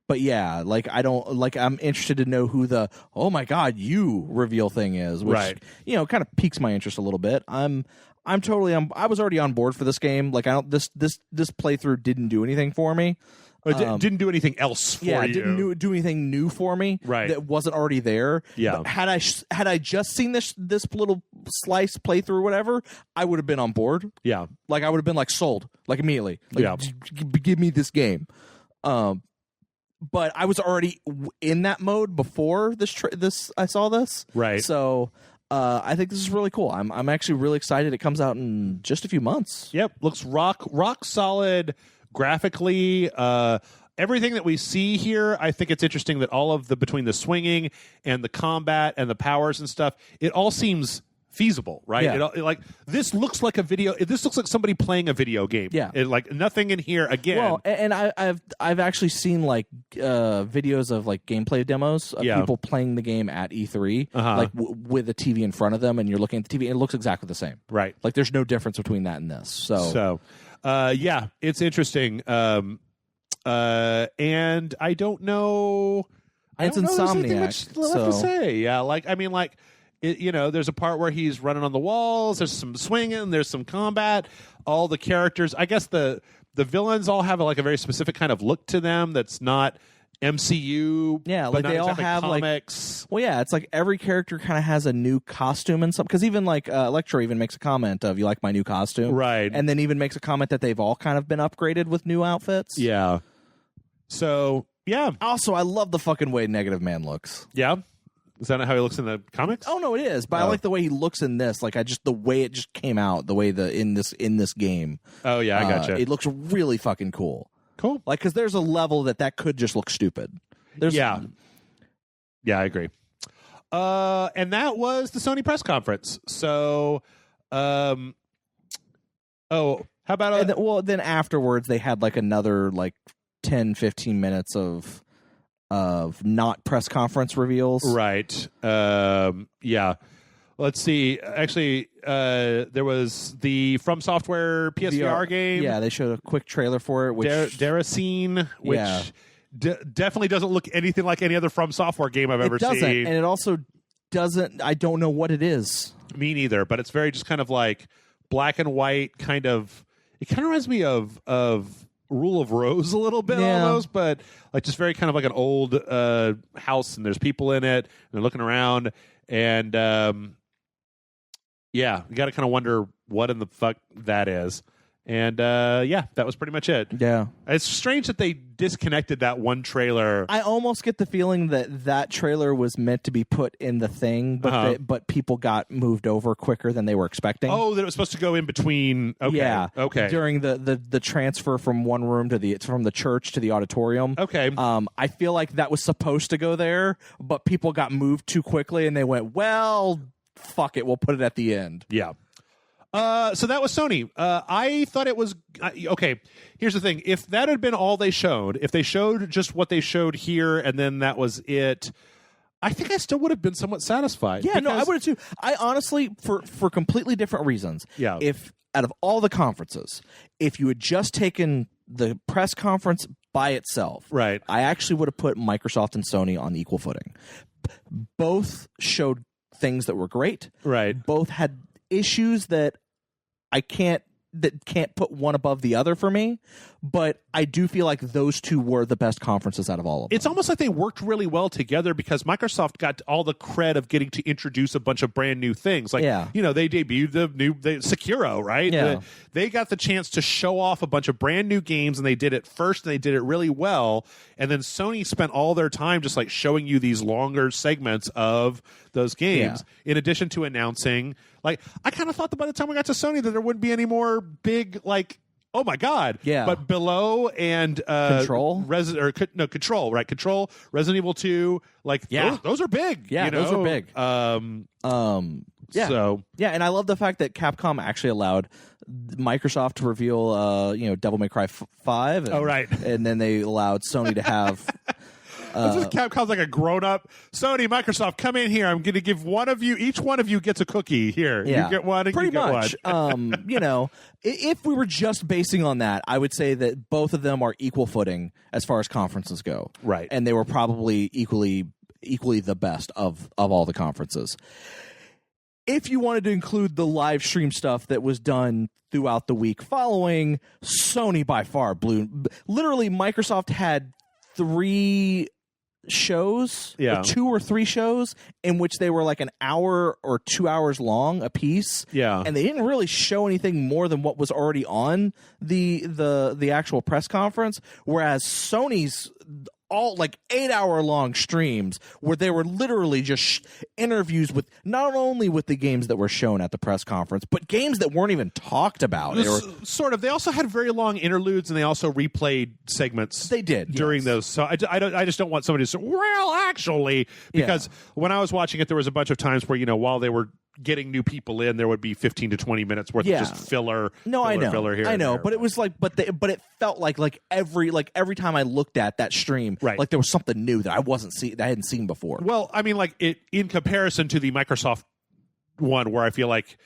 But yeah, like I'm interested to know who the oh my god you reveal thing is, which right. Kind of piques my interest a little bit. I was already on board for this game. Like this playthrough didn't do anything for me. Didn't do anything else for you. Yeah, it didn't do anything new for me. Right. That wasn't already there. Yeah. But had I just seen this little slice playthrough or whatever, I would have been on board. Yeah. Like I would have been like sold like immediately. Like, yeah. Give me this game. But I was already in that mode before this. I saw this, right? So I think this is really cool. I'm actually really excited. It comes out in just a few months. Yep, looks rock solid graphically. Everything that we see here, I think it's interesting that all of between the swinging and the combat and the powers and stuff, it all seems feasible, right? Yeah. This looks like a video. This looks like somebody playing a video game. Yeah, like nothing in here again. Well, and I've actually seen like videos of like gameplay demos of people playing the game at E3, like with a TV in front of them, and you're looking at the TV, and it looks exactly the same. Right. Like there's no difference between that and this. So yeah, it's interesting. And I don't know. It's don't know there's anything Insomniac, much left to say. Yeah, like I mean, like there's a part where he's running on the walls. There's some swinging. There's some combat. All the characters. I guess the villains all have like a very specific kind of look to them. That's not MCU. Yeah, but like not they all exactly have comics. like. Well, yeah, it's like every character kind of has a new costume and stuff. Because even like Electra even makes a comment of, "You like my new costume?" Right, and then even makes a comment that they've all kind of been upgraded with new outfits. Yeah. So yeah. Also, I love the fucking way Negative Man looks. Yeah. Is that not how he looks in the comics? Oh no, it is. But I like the way he looks in this. Like the way it just came out, the way in this game. Oh yeah, I gotcha. It looks really fucking cool. Cool. Like because there's a level that could just look stupid. Yeah, I agree. And that was the Sony press conference. So, how about then afterwards they had like another like 10-15 minutes of not press conference reveals. Right. Yeah. Let's see. Actually, there was the From Software PSVR game. Yeah, they showed a quick trailer for it. Which Deracine, which definitely doesn't look anything like any other From Software game I've ever seen. And it also doesn't. I don't know what it is. Me neither. But it's very just kind of like black and white. Kind of. It kind of reminds me of Rule of Rose a little bit almost, but like just very kind of like an old house, and there's people in it, and they're looking around, and you got to kind of wonder what in the fuck that is. And that was pretty much it. Yeah. It's strange that they disconnected that one trailer. I almost get the feeling that trailer was meant to be put in the thing, but but people got moved over quicker than they were expecting. Oh, that it was supposed to go in between. Okay. Yeah. Okay. During the transfer from one room from the church to the auditorium. Okay. I feel like that was supposed to go there, but people got moved too quickly, and they went, well, fuck it, we'll put it at the end. Yeah. So that was Sony. I thought it was okay. Here's the thing: if that had been all they showed, if they showed just what they showed here, and then that was it, I think I still would have been somewhat satisfied. Yeah, no, I would have too. I honestly, for completely different reasons. Yeah. If out of all the conferences, if you had just taken the press conference by itself, right, I actually would have put Microsoft and Sony on equal footing. Both showed things that were great. Right. Both had issues that can't put one above the other for me, but I do feel like those two were the best conferences out of all of them. It's almost like they worked really well together because Microsoft got all the cred of getting to introduce a bunch of brand new things. Like, they debuted the new Sekiro, right? Yeah. They got the chance to show off a bunch of brand new games, and they did it first, and they did it really well. And then Sony spent all their time just like showing you these longer segments of those games, in addition to announcing. Like, I kind of thought that by the time we got to Sony that there wouldn't be any more big, like, oh my God. Yeah. But Below and Control? Control, right? Control, Resident Evil 2, like, those are big. Yeah, those are big. So yeah, and I love the fact that Capcom actually allowed Microsoft to reveal Devil May Cry 5. And, right. And then they allowed Sony to have Capcom's like a grown-up. Sony, Microsoft, come in here. I'm going to give each one of you gets a cookie. Here, you get one and pretty you get much. one. If we were just basing on that, I would say that both of them are equal footing as far as conferences go. Right. And they were probably equally the best of all the conferences. If you wanted to include the live stream stuff that was done throughout the week following, Sony by far blew. Literally, Microsoft had 3 shows, or 2 or 3 shows, in which they were like an hour or 2 hours long a piece. Yeah. And they didn't really show anything more than what was already on the actual press conference, whereas Sony's all like 8-hour long streams where they were literally just interviews with not only with the games that were shown at the press conference, but games that weren't even talked about. They also had very long interludes, and they also replayed segments. They did during those. So I just don't want somebody to say, well, actually, because when I was watching it, there was a bunch of times where while they were getting new people in, there would be 15 to 20 minutes worth of just filler. No, filler here. I know, but it was like, but it felt like every time I looked at that stream, like there was something new that I hadn't seen before. Well, I mean, like in comparison to the Microsoft one, where I feel like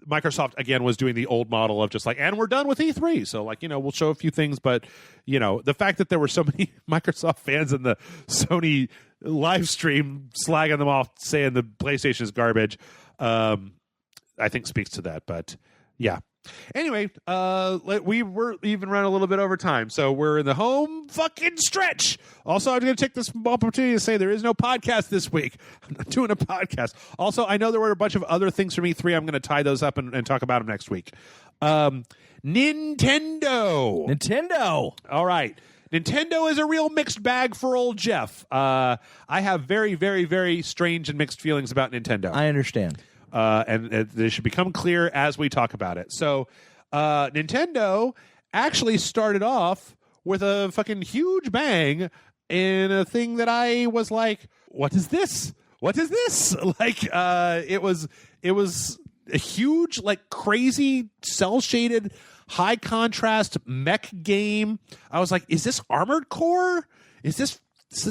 Microsoft again was doing the old model of just like, and we're done with E3, so like, we'll show a few things, but the fact that there were so many Microsoft fans in the Sony live stream slagging them off, saying the PlayStation is garbage, I think speaks to that. But yeah. Anyway, we were even running a little bit over time, so we're in the home fucking stretch. Also, I'm going to take this opportunity to say there is no podcast this week. I'm not doing a podcast. Also, I know there were a bunch of other things from E3. I'm going to tie those up and talk about them next week. Nintendo. All right. Nintendo is a real mixed bag for old Jeff. I have very, very, very strange and mixed feelings about Nintendo. I understand. And they should become clear as we talk about it. So, Nintendo actually started off with a fucking huge bang in a thing that I was like, what is this? What is this? Like, it was a huge, like, crazy, cel-shaded, high-contrast mech game. I was like, is this Armored Core? Is this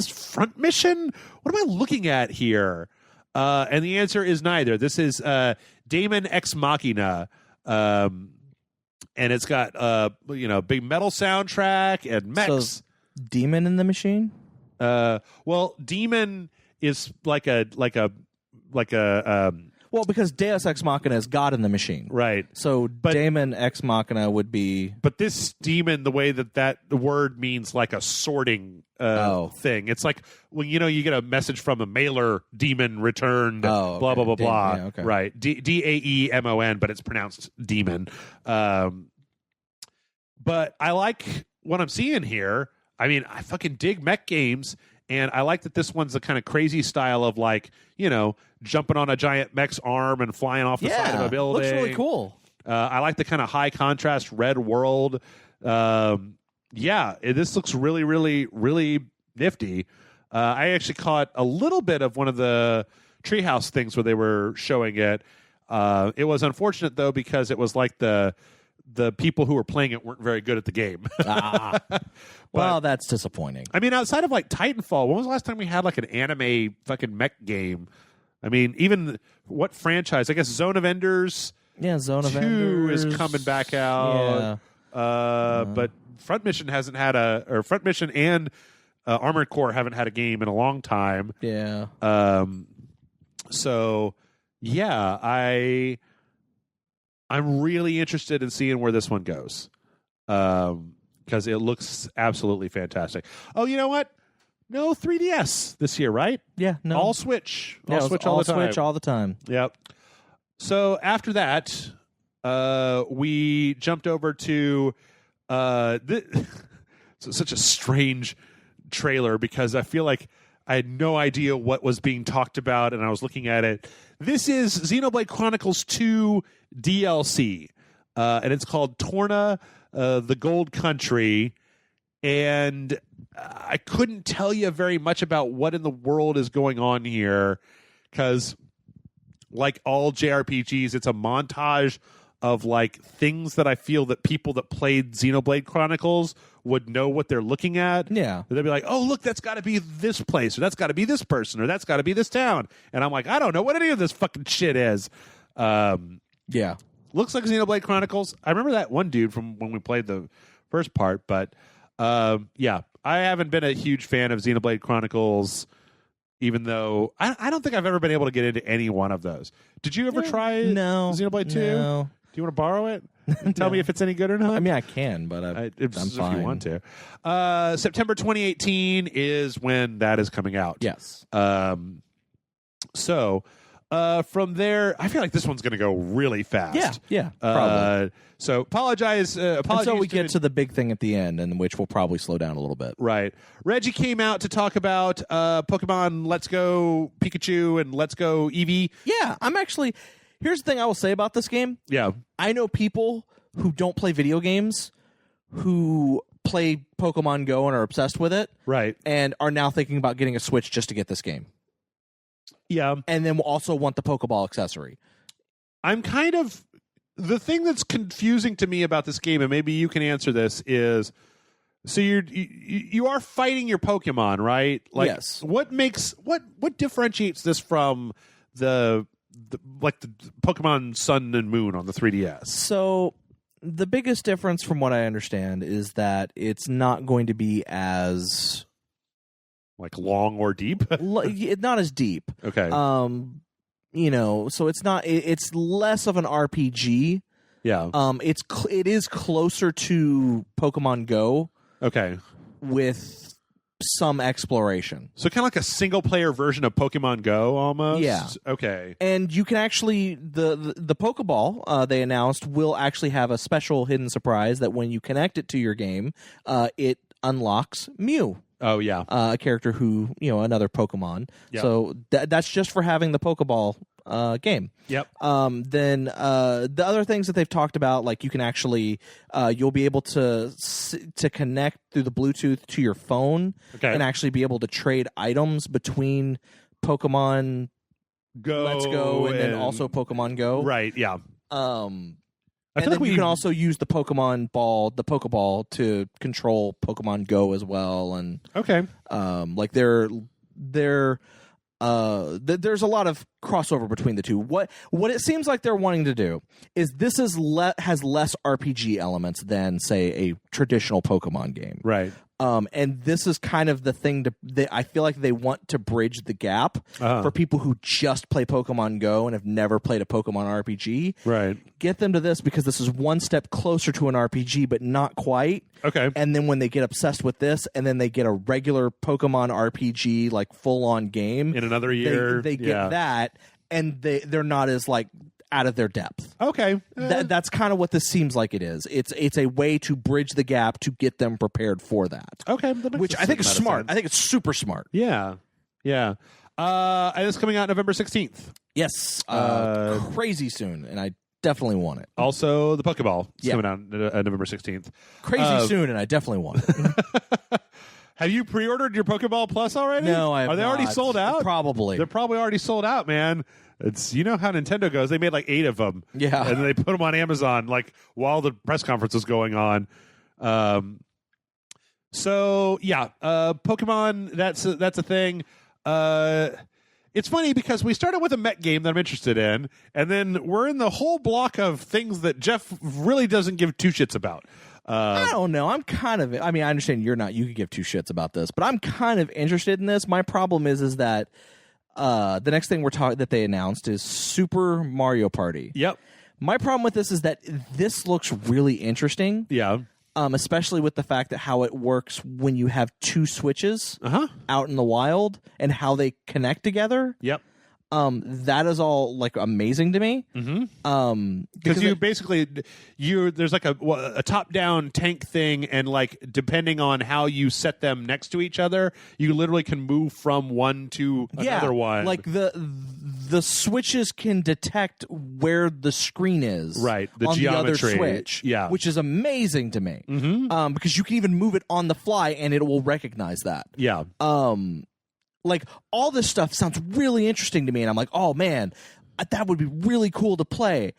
Front Mission? What am I looking at here? And the answer is neither. This is Daemon Ex Machina, and it's got big metal soundtrack and mechs. So, Demon in the Machine? Well, Demon is like a well, because Deus Ex Machina is God in the Machine, right? So Daemon Ex Machina would be. But this demon, the way that word means like a sorting thing. It's like when you get a message from a mailer, demon returned, blah blah blah blah, yeah, okay. right? Daemon, but it's pronounced demon. But I like what I'm seeing here. I mean, I fucking dig mech games. And I like that this one's the kind of crazy style of like, jumping on a giant mech's arm and flying off the side of a building. Looks really cool. I like the kind of high contrast red world. This looks really, really, really nifty. I actually caught a little bit of one of the Treehouse things where they were showing it. It was unfortunate though because it was like the people who were playing it weren't very good at the game. Well, that's disappointing. I mean, outside of like Titanfall, when was the last time we had like an anime fucking mech game? I mean, even what franchise? I guess Zone of Enders. Yeah, Zone of 2 Enders is coming back out. Yeah. But Front Mission Front Mission and Armored Core haven't had a game in a long time. Yeah. So yeah, I'm really interested in seeing where this one goes. Because it looks absolutely fantastic. Oh, you know what? No 3DS this year, right? Yeah, no. All Switch. All Switch all the time. Yep. So after that, we jumped over to such a strange trailer because I feel like I had no idea what was being talked about, and I was looking at it. This is Xenoblade Chronicles 2 DLC, and it's called Torna, the Gold Country, and I couldn't tell you very much about what in the world is going on here because, like all JRPGs, it's a montage of like things that I feel that people that played Xenoblade Chronicles would know what they're looking at. Yeah. They'll be like, oh, look, that's got to be this place, or that's got to be this person, or that's got to be this town. And I'm like, I don't know what any of this fucking shit is. Yeah. Looks like Xenoblade Chronicles. I remember that one dude from when we played the first part, but yeah, I haven't been a huge fan of Xenoblade Chronicles, even though I don't think I've ever been able to get into any one of those. Did you ever try Xenoblade 2? No. Do you want to borrow it? Tell me if it's any good or not. I mean, I can, but I'm fine. If you want to. September 2018 is when that is coming out. Yes. So from there, I feel like this one's going to go really fast. Yeah, probably. So apologize. Until we get to the big thing at the end, and which will probably slow down a little bit. Right. Reggie came out to talk about Pokemon Let's Go Pikachu and Let's Go Eevee. Yeah, I'm actually... Here's the thing I will say about this game. Yeah. I know people who don't play video games who play Pokemon Go and are obsessed with it. Right. And are now thinking about getting a Switch just to get this game. Yeah. And then will also want the Pokeball accessory. I'm kind of... The thing that's confusing to me about this game, and maybe you can answer this, is... So you are fighting your Pokemon, right? Like, yes. What differentiates this from the like the Pokemon Sun and Moon on the 3DS. So the biggest difference from what I understand is that it's not going to be as like long or deep. Not as deep. Okay. So it's not. It's less of an RPG. Yeah. It is closer to Pokemon Go. Okay. With some exploration. So kind of like a single player version of Pokemon Go almost? Yeah. Okay. And you can actually, the Pokeball they announced will actually have a special hidden surprise that when you connect it to your game, it unlocks Mew. Oh, yeah. A character who, another Pokemon. Yep. So that's just for having the Pokeball game. Yep. Then the other things that they've talked about, like you can actually, you'll be able to connect through the Bluetooth to your phone and actually be able to trade items between Pokemon Go, Let's Go and then also Pokemon Go. Right, yeah. And then you can also use the Pokeball to control Pokemon Go as well. And okay, like there's a lot of crossover between the two. What it seems like they're wanting to do is this has less RPG elements than say a traditional Pokemon game. Right. And this is kind of the thing I feel like they want to bridge the gap for people who just play Pokemon Go and have never played a Pokemon RPG. Right. Get them to this because this is one step closer to an RPG, but not quite. Okay. And then when they get obsessed with this and then they get a regular Pokemon RPG, like full-on game. In another year. They get that, and they're not as, like, out of their depth. Okay. That's kind of what this seems like it is. It's a way to bridge the gap to get them prepared for that. Okay. Which I think is smart. I think it's super smart. Yeah. Yeah. And it's coming out November 16th. Yes. Crazy soon, and I definitely want it. Also, the Pokeball is coming out November 16th. Crazy soon, and I definitely want it. Have you pre-ordered your Pokeball Plus already? No, I have Are they already sold out? Probably. They're probably already sold out, man. It's how Nintendo goes. They made like 8 of them. Yeah. And then they put them on Amazon like while the press conference was going on. Pokemon, that's a thing. It's funny because we started with a mech game that I'm interested in, and then we're in the whole block of things that Jeff really doesn't give two shits about. I don't know. I understand you could give two shits about this, but I'm kind of interested in this. My problem is that the next thing that they announced is Super Mario Party. Yep. My problem with this is that this looks really interesting. Yeah. Especially with the fact that how it works when you have two Switches out in the wild and how they connect together. Yep. That is all like amazing to me. Mm-hmm. Because there's like a top-down tank thing, and like depending on how you set them next to each other, you literally can move from one to another one. Like the switches can detect where the screen is, right? The on geometry, the other switch, yeah, which is amazing to me. Mm-hmm. Because you can even move it on the fly, and it will recognize that. Yeah. Like, all this stuff sounds really interesting to me, and I'm like, oh, man, that would be really cool to play,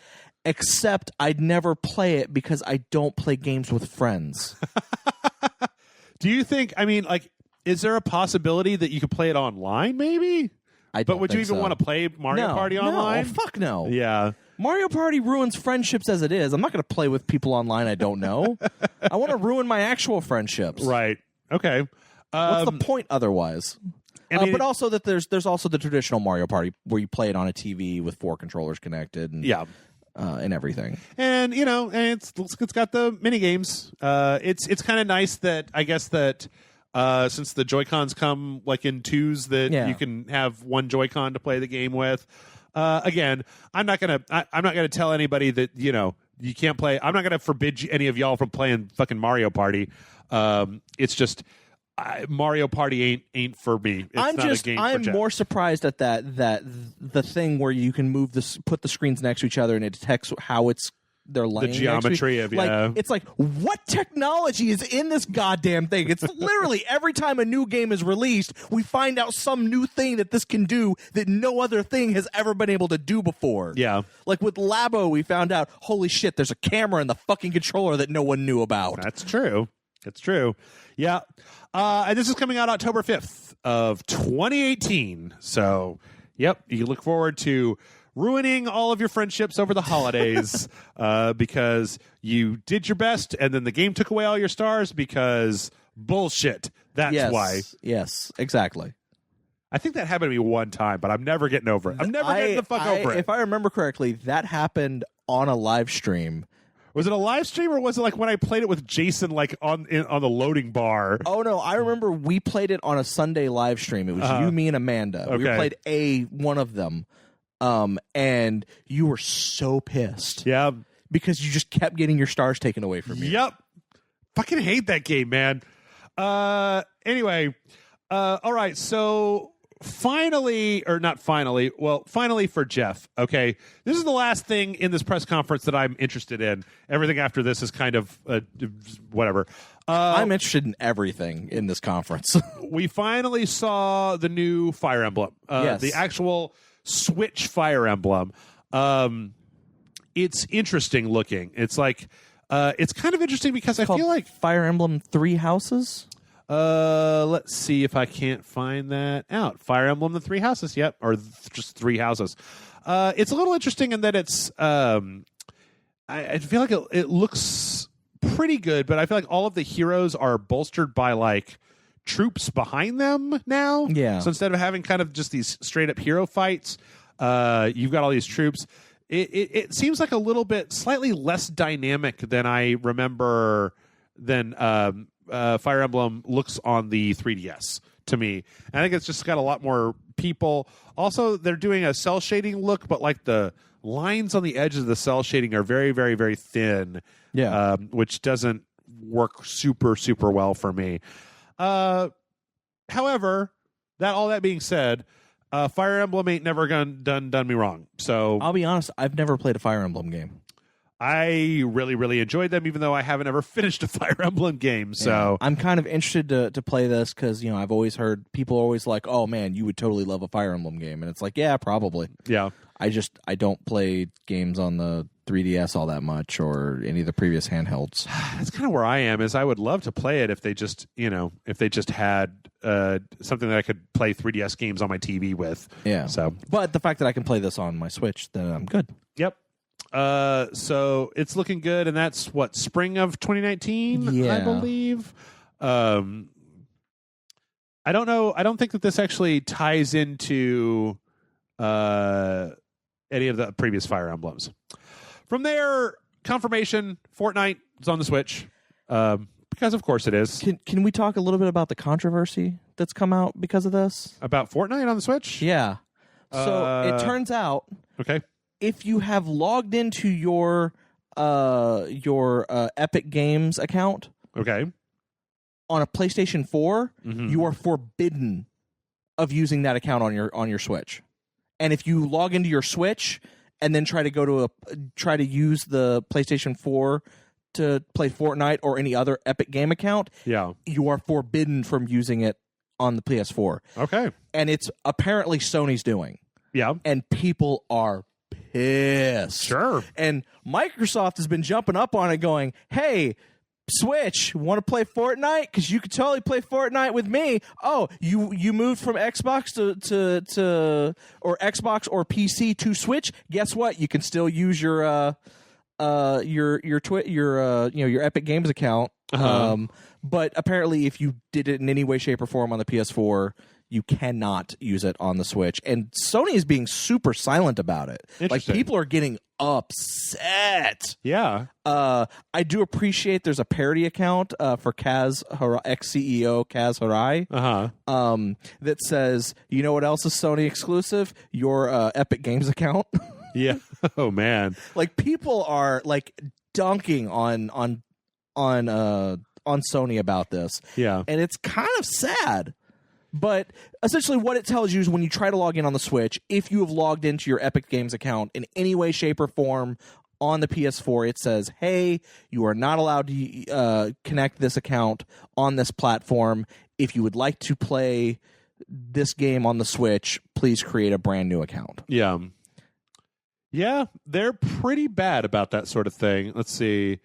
except I'd never play it because I don't play games with friends. Do you think, is there a possibility that you could play it online, maybe? But would you even want to play Mario Party online? No, fuck no. Yeah. Mario Party ruins friendships as it is. I'm not going to play with people online I don't know. I want to ruin my actual friendships. Right. Okay. What's the point otherwise? But also that there's also the traditional Mario Party where you play it on a TV with 4 controllers connected and and everything. And it's got the mini games. It's kind of nice that I guess that since the Joy-Cons come like in 2s that you can have one Joy-Con to play the game with. Again, I'm not gonna tell anybody that you can't play. I'm not gonna forbid any of y'all from playing fucking Mario Party. It's just. Mario Party ain't for me. I'm more surprised at that the thing where you can put the screens next to each other and it detects how they're laying. The geometry of it's like, what technology is in this goddamn thing? It's literally every time a new game is released, we find out some new thing that this can do that no other thing has ever been able to do before. Yeah. Like with Labo, we found out, holy shit, there's a camera in the fucking controller that no one knew about. That's true. It's true. Yeah. And this is coming out October 5th of 2018. So, yep, you look forward to ruining all of your friendships over the holidays because you did your best and then the game took away all your stars because bullshit. That's why. Yes, exactly. I think that happened to me one time, but I'm never getting over it. I'm never getting the fuck over it. If I remember correctly, that happened on a live stream. Was it a live stream or was it like when I played it with Jason, like on the loading bar? Oh no, I remember we played it on a Sunday live stream. It was you, me, and Amanda. Okay. We played one of them, and you were so pissed. Yeah, because you just kept getting your stars taken away from you. Yep, fucking hate that game, man. Anyway, all right, so. Finally for Jeff. Okay, this is the last thing in this press conference that I'm interested in. Everything after this is kind of whatever. I'm interested in everything in this conference. We finally saw the new Fire Emblem, yes. The actual Switch Fire Emblem. It's interesting looking. It's like it's kind of interesting because I feel like Fire Emblem Three Houses. Let's see if I can't find that out. Fire Emblem: The Three Houses. Yep, or just Three Houses. It's a little interesting in that it's. I feel like it looks pretty good, but I feel like all of the heroes are bolstered by like troops behind them now. Yeah. So instead of having kind of just these straight up hero fights, you've got all these troops. It seems like a little bit slightly less dynamic than I remember than. Fire Emblem looks on the 3DS to me. And I think it's just got a lot more people. Also, they're doing a cell shading look, but like the lines on the edges of the cell shading are very, very, very thin. Yeah, which doesn't work super, super well for me. However, all that being said, Fire Emblem ain't never done me wrong. So I'll be honest, I've never played a Fire Emblem game. I really, really enjoyed them, even though I haven't ever finished a Fire Emblem game. So yeah. I'm kind of interested to play this because I've always heard people always like, "Oh man, you would totally love a Fire Emblem game," and it's like, yeah, probably. Yeah, I don't play games on the 3DS all that much or any of the previous handhelds. That's kind of where I am. Is I would love to play it if they just had something that I could play 3DS games on my TV with. Yeah. So, but the fact that I can play this on my Switch, then I'm good. Yep. So it's looking good, and that's what, spring of 2019, yeah. I believe. I don't know. I don't think that this actually ties into any of the previous Fire Emblems. From there, confirmation: Fortnite is on the Switch, because of course it is. Can we talk a little bit about the controversy that's come out because of this? About Fortnite on the Switch? Yeah. So it turns out. Okay. If you have logged into your Epic Games account, okay, on a PlayStation 4, mm-hmm. you are forbidden of using that account on your Switch. And if you log into your Switch and then try to use the PlayStation 4 to play Fortnite or any other Epic game account, yeah, you are forbidden from using it on the PS4. Okay, and it's apparently Sony's doing. Yeah, and people are pissed. Sure. And Microsoft has been jumping up on it going, hey, Switch, want to play Fortnite? Because you could totally play Fortnite with me. Oh, you moved from Xbox to or Xbox or PC to Switch? Guess what? You can still use your Epic Games account. Uh-huh. But apparently if you did it in any way, shape, or form on the PS4, you cannot use it on the Switch. And Sony is being super silent about it. Like, people are getting upset. Yeah. I do appreciate there's a parody account for ex-CEO Kaz Hirai that says, you know what else is Sony exclusive? Your Epic Games account. Yeah. Oh, man. Like, people are, like, dunking on Sony about this. Yeah. And it's kind of sad. But essentially what it tells you is when you try to log in on the Switch, if you have logged into your Epic Games account in any way, shape, or form on the PS4, it says, hey, you are not allowed to connect this account on this platform. If you would like to play this game on the Switch, please create a brand new account. Yeah. Yeah, they're pretty bad about that sort of thing. Let's see.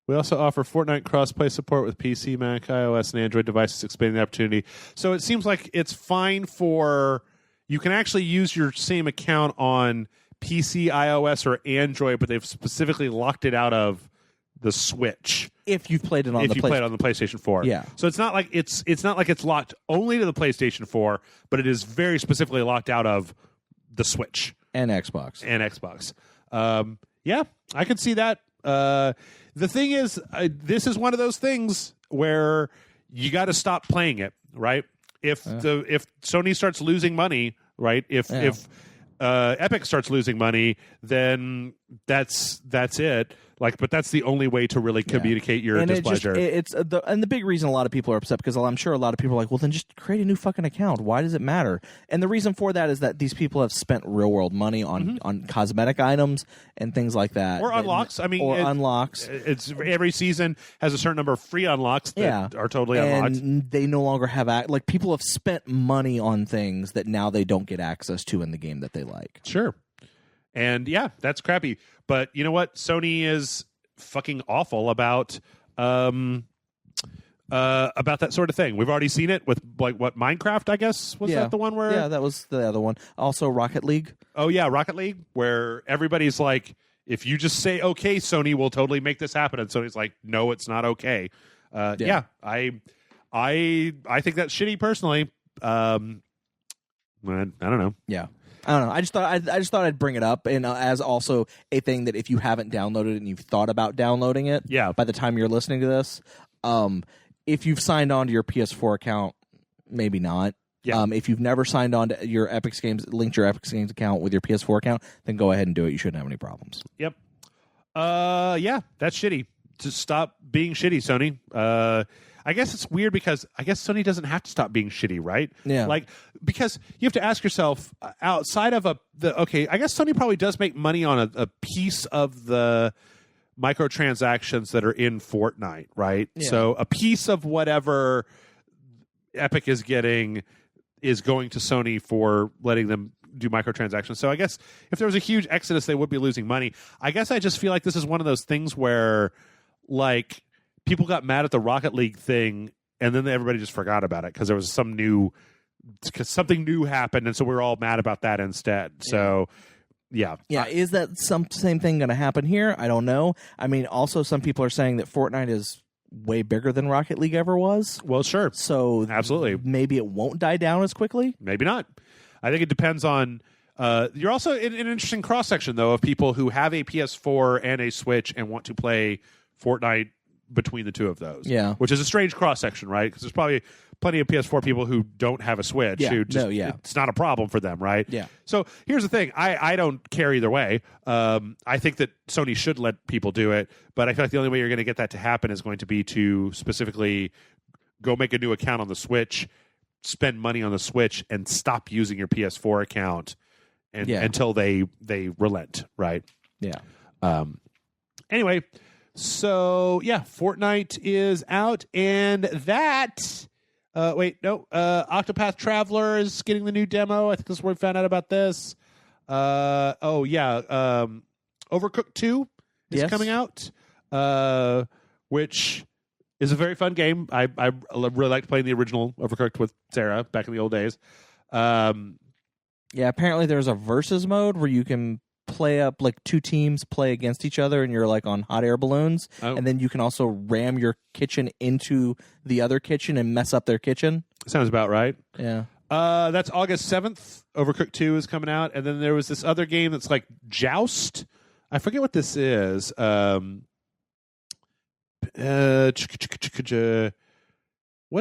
Was We also offer Fortnite cross-play support with PC, Mac, iOS, and Android devices, expanding the opportunity. So it seems like it's fine for... You can actually use your same account on PC, iOS, or Android, but they've specifically locked it out of the Switch. If you've played it on if you played on the PlayStation 4. Yeah. So it's not like it's locked only to the PlayStation 4, but it is very specifically locked out of the Switch. And Xbox. Yeah, I can see that. The thing is, this is one of those things where you got to stop playing it, right? If Sony starts losing money, right? If Epic starts losing money, then that's it. But that's the only way to really communicate your displeasure. And the big reason a lot of people are upset, because I'm sure a lot of people are like, well, then just create a new fucking account. Why does it matter? And the reason for that is that these people have spent real world money on cosmetic items and things like that. Or unlocks. Unlocks. It's every season has a certain number of free unlocks that are totally unlocked. And they no longer have people have spent money on things that now they don't get access to in the game that they like. Sure. And yeah, that's crappy. But you know what? Sony is fucking awful about that sort of thing. We've already seen it with Minecraft, I guess. Was that the one where? Yeah, that was the other one. Also Rocket League. Oh yeah, Rocket League, where everybody's like, if you just say okay, Sony will totally make this happen, and Sony's like, no, it's not okay. I think that's shitty personally. I don't know. Yeah. I don't know. I just thought I'd bring it up, and as also a thing that if you haven't downloaded it and you've thought about downloading it, by the time you're listening to this, if you've signed on to your PS4 account, maybe not. Yeah. If you've never signed on to your linked your Epic Games account with your PS4 account, then go ahead and do it. You shouldn't have any problems. Yep. Yeah, that's shitty. Just stop being shitty, Sony. I guess it's weird because I guess Sony doesn't have to stop being shitty, right? Yeah. Because you have to ask yourself, outside of I guess Sony probably does make money on a piece of the microtransactions that are in Fortnite, right? Yeah. So a piece of whatever Epic is getting is going to Sony for letting them do microtransactions. So I guess if there was a huge exodus, they would be losing money. I guess I just feel like this is one of those things where, people got mad at the Rocket League thing, and then everybody just forgot about it because there was something new happened, and so we were all mad about that instead. So, yeah. Is that same thing going to happen here? I don't know. I mean, also some people are saying that Fortnite is way bigger than Rocket League ever was. Well, sure. So absolutely, maybe it won't die down as quickly. Maybe not. I think it depends on. You're also in an interesting cross section though of people who have a PS4 and a Switch and want to play Fortnite between the two of those. Yeah. Which is a strange cross-section, right? Because there's probably plenty of PS4 people who don't have a Switch. It's not a problem for them, right? Yeah. So here's the thing. I don't care either way. I think that Sony should let people do it, but I feel like the only way you're going to get that to happen is going to be to specifically go make a new account on the Switch, spend money on the Switch, and stop using your PS4 account until they relent, right? Yeah. Anyway... So, Fortnite is out, and that... Octopath Traveler is getting the new demo. I think this is where we found out about this. Overcooked 2 is coming out, which is a very fun game. I really liked playing the original Overcooked with Sarah back in the old days. Apparently there's a versus mode where you can play up two teams play against each other, and you're on hot air balloons, and then you can also ram your kitchen into the other kitchen and mess up their kitchen. Sounds about right. Yeah. That's August 7th. Overcooked 2 is coming out, and then there was this other game that's like Joust. I forget what this is. What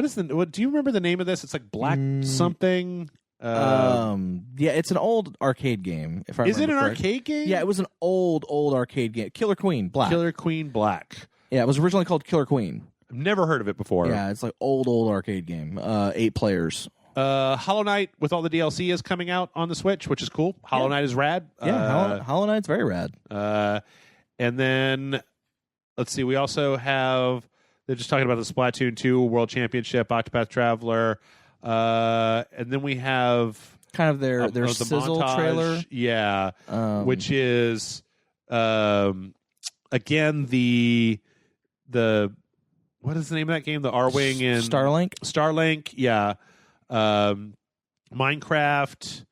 is do you remember the name of this? It's like Black something. It's an old arcade game. If I is it an correct. Arcade game? Yeah, it was an old arcade game. Killer Queen Black. Killer Queen Black. Yeah, it was originally called Killer Queen. I've never heard of it before. Yeah, it's like old arcade game. 8 players. Hollow Knight with all the DLC is coming out on the Switch, which is cool. Hollow Knight is rad. Yeah, Hollow Knight's very rad. And then let's see, we also have they're just talking about the Splatoon 2 World Championship, Octopath Traveler. And then we have kind of their sizzle montage, trailer, which is again the what is the name of that game? The R-Wing and Starlink, yeah. Minecraft.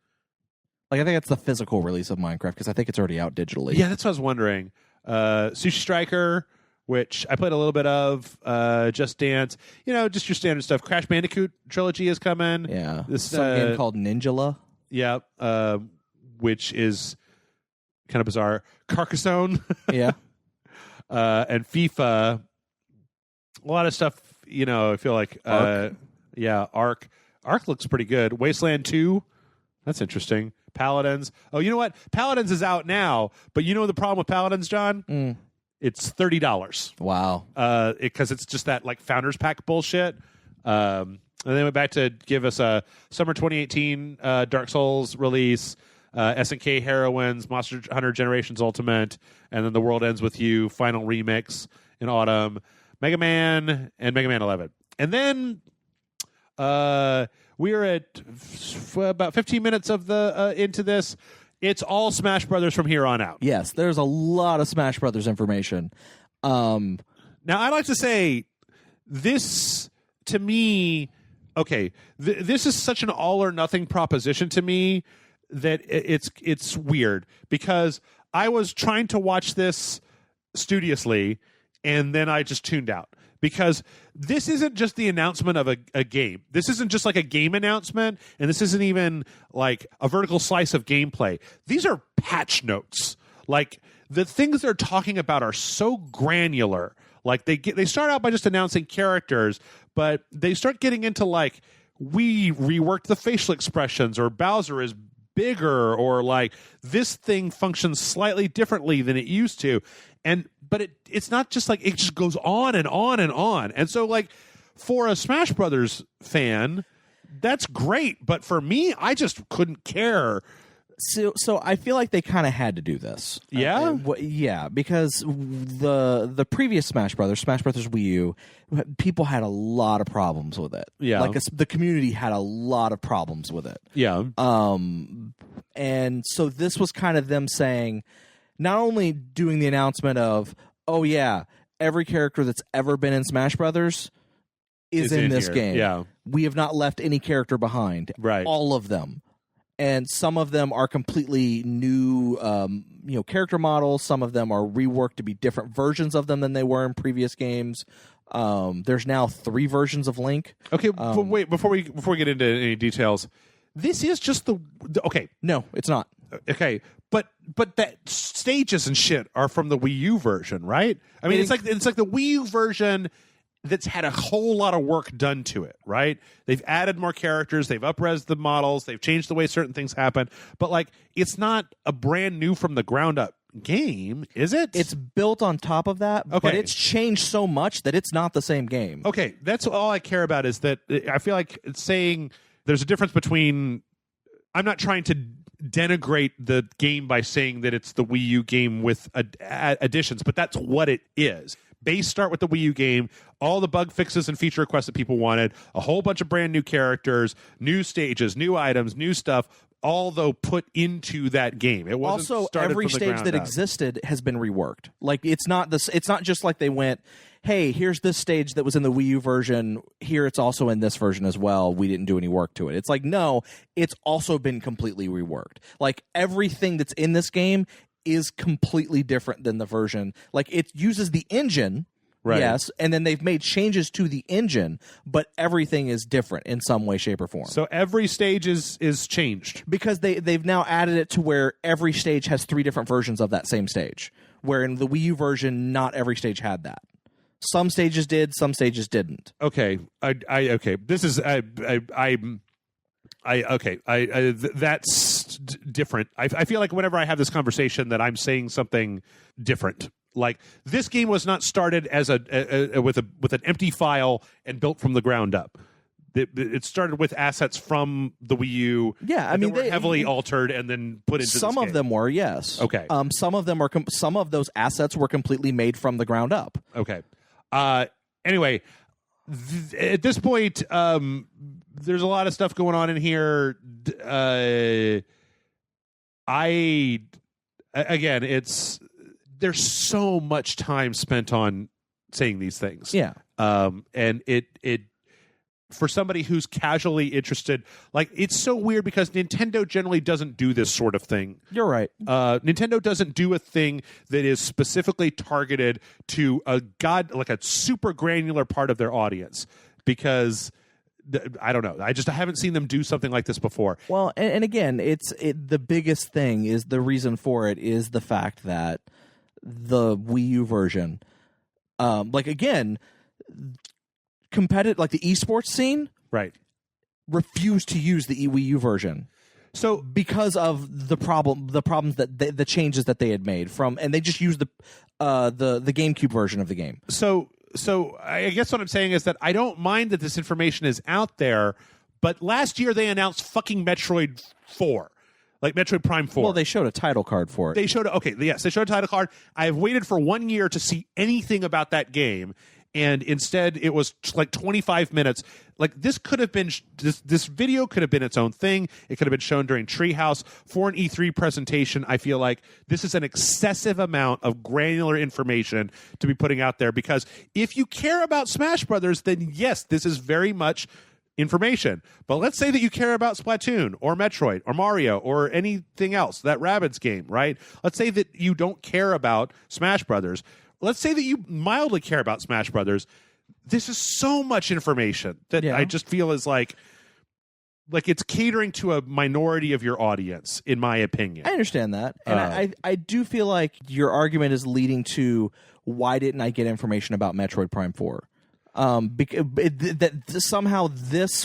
Like, I think it's the physical release of Minecraft because I think it's already out digitally. Yeah, that's what I was wondering. Sushi Striker, which I played a little bit of. Just Dance. Just your standard stuff. Crash Bandicoot trilogy is coming. Yeah. Some game called Ninjala. Yeah. Which is kind of bizarre. Carcassonne. Yeah. And FIFA. A lot of stuff, I feel like. Ark. Yeah, Ark. Ark looks pretty good. Wasteland 2. That's interesting. Paladins. Oh, you know what? Paladins is out now, but you know the problem with Paladins, John? It's $30. Wow. Because it's just that like Founders Pack bullshit. And they went back to give us a summer 2018 Dark Souls release, SNK Heroines, Monster Hunter Generations Ultimate, and then The World Ends With You final remix in autumn, Mega Man, and Mega Man 11. And then we are at about 15 minutes of the into this. It's all Smash Brothers from here on out. Yes, there's a lot of Smash Brothers information. Now, I'd like to say this, to me, okay, this is such an all or nothing proposition to me that it's weird, because I was trying to watch this studiously and then I just tuned out. Because this isn't just the announcement of a game. This isn't just like a game announcement, and this isn't even like a vertical slice of gameplay. These are patch notes. Like, the things they're talking about are so granular. Like, they start out by just announcing characters, but they start getting into like, we reworked the facial expressions, or Bowser is bigger, or like this thing functions slightly differently than it used to. But it's not just like, it just goes on and on and on. And so, like, for a Smash Brothers fan, that's great. But for me, I just couldn't care. So I feel like they kind of had to do this. Yeah? Yeah, because the previous Smash Brothers Wii U, people had a lot of problems with it. Yeah. Like, the community had a lot of problems with it. Yeah. And so this was kind of them saying, not only doing the announcement of, oh yeah, every character that's ever been in Smash Brothers is in this game. Yeah. We have not left any character behind. Right. All of them. And some of them are completely new character models. Some of them are reworked to be different versions of them than they were in previous games. There's now 3 versions of Link. Okay, but wait, before we get into any details, this is just the okay. No, it's not. Okay, but that stages and shit are from the Wii U version, right? I mean, it's like the Wii U version that's had a whole lot of work done to it, right? They've added more characters, they've up-resed the models, they've changed the way certain things happen, but like, it's not a brand new from the ground up game, is it? It's built on top of that, but it's changed so much that it's not the same game. Okay, that's all I care about, is that I feel like it's saying there's a difference between, I'm not trying to denigrate the game by saying that it's the Wii U game with additions, but that's what it is. Base start with the Wii U game, all the bug fixes and feature requests that people wanted, a whole bunch of brand new characters, new stages, new items, new stuff, all though put into that game. It wasn't also every stage that existed has been reworked. Like, it's not just like they went, hey, here's this stage that was in the Wii U version, here it's also in this version as well, we didn't do any work to it. It's like, no, it's also been completely reworked. Like, everything that's in this game is completely different than the version. Like, it uses the engine, right? Yes, and then they've made changes to the engine, but everything is different in some way, shape, or form. So every stage is changed. Because they've now added it to where every stage has 3 different versions of that same stage, where in the Wii U version, not every stage had that. Some stages did, some stages didn't. Okay. Okay. This is that's different. I feel like whenever I have this conversation that I'm saying something different. Like, this game was not started as with an empty file and built from the ground up. It started with assets from the Wii U. Yeah, I mean, they were heavily altered and then put into some of them were, yes. Okay. Some of them are. Some of those assets were completely made from the ground up. Okay. Anyway, at this point, there's a lot of stuff going on in here. There's so much time spent on saying these things. Yeah. And it for somebody who's casually interested, like, it's so weird because Nintendo generally doesn't do this sort of thing. You're right. Nintendo doesn't do a thing that is specifically targeted to a super granular part of their audience, because I don't know. I haven't seen them do something like this before. Well, and again, the biggest thing is the reason for it is the fact that the Wii U version, competitive, like the esports scene, right, refused to use the Wii U version. So because of the problems that the changes that they had made and they just used the GameCube version of the game. So I guess what I'm saying is that I don't mind that this information is out there, but last year they announced fucking Metroid 4. Like Metroid Prime 4. Well, they showed a title card for it. They showed a title card. I have waited for 1 year to see anything about that game, and instead it was like 25 minutes. Like, this could have been this video could have been its own thing. It could have been shown during Treehouse for an E3 presentation. I feel like this is an excessive amount of granular information to be putting out there, because if you care about Smash Brothers, then yes, this is very much information. But let's say that you care about Splatoon or Metroid or Mario or anything else, that Rabbids game, right? Let's say that you don't care about Smash Brothers. Let's say that you mildly care about Smash Brothers. This is so much information that I just feel is like it's catering to a minority of your audience, in my opinion. I understand that. And I do feel like your argument is leading to, why didn't I get information about Metroid Prime 4? Somehow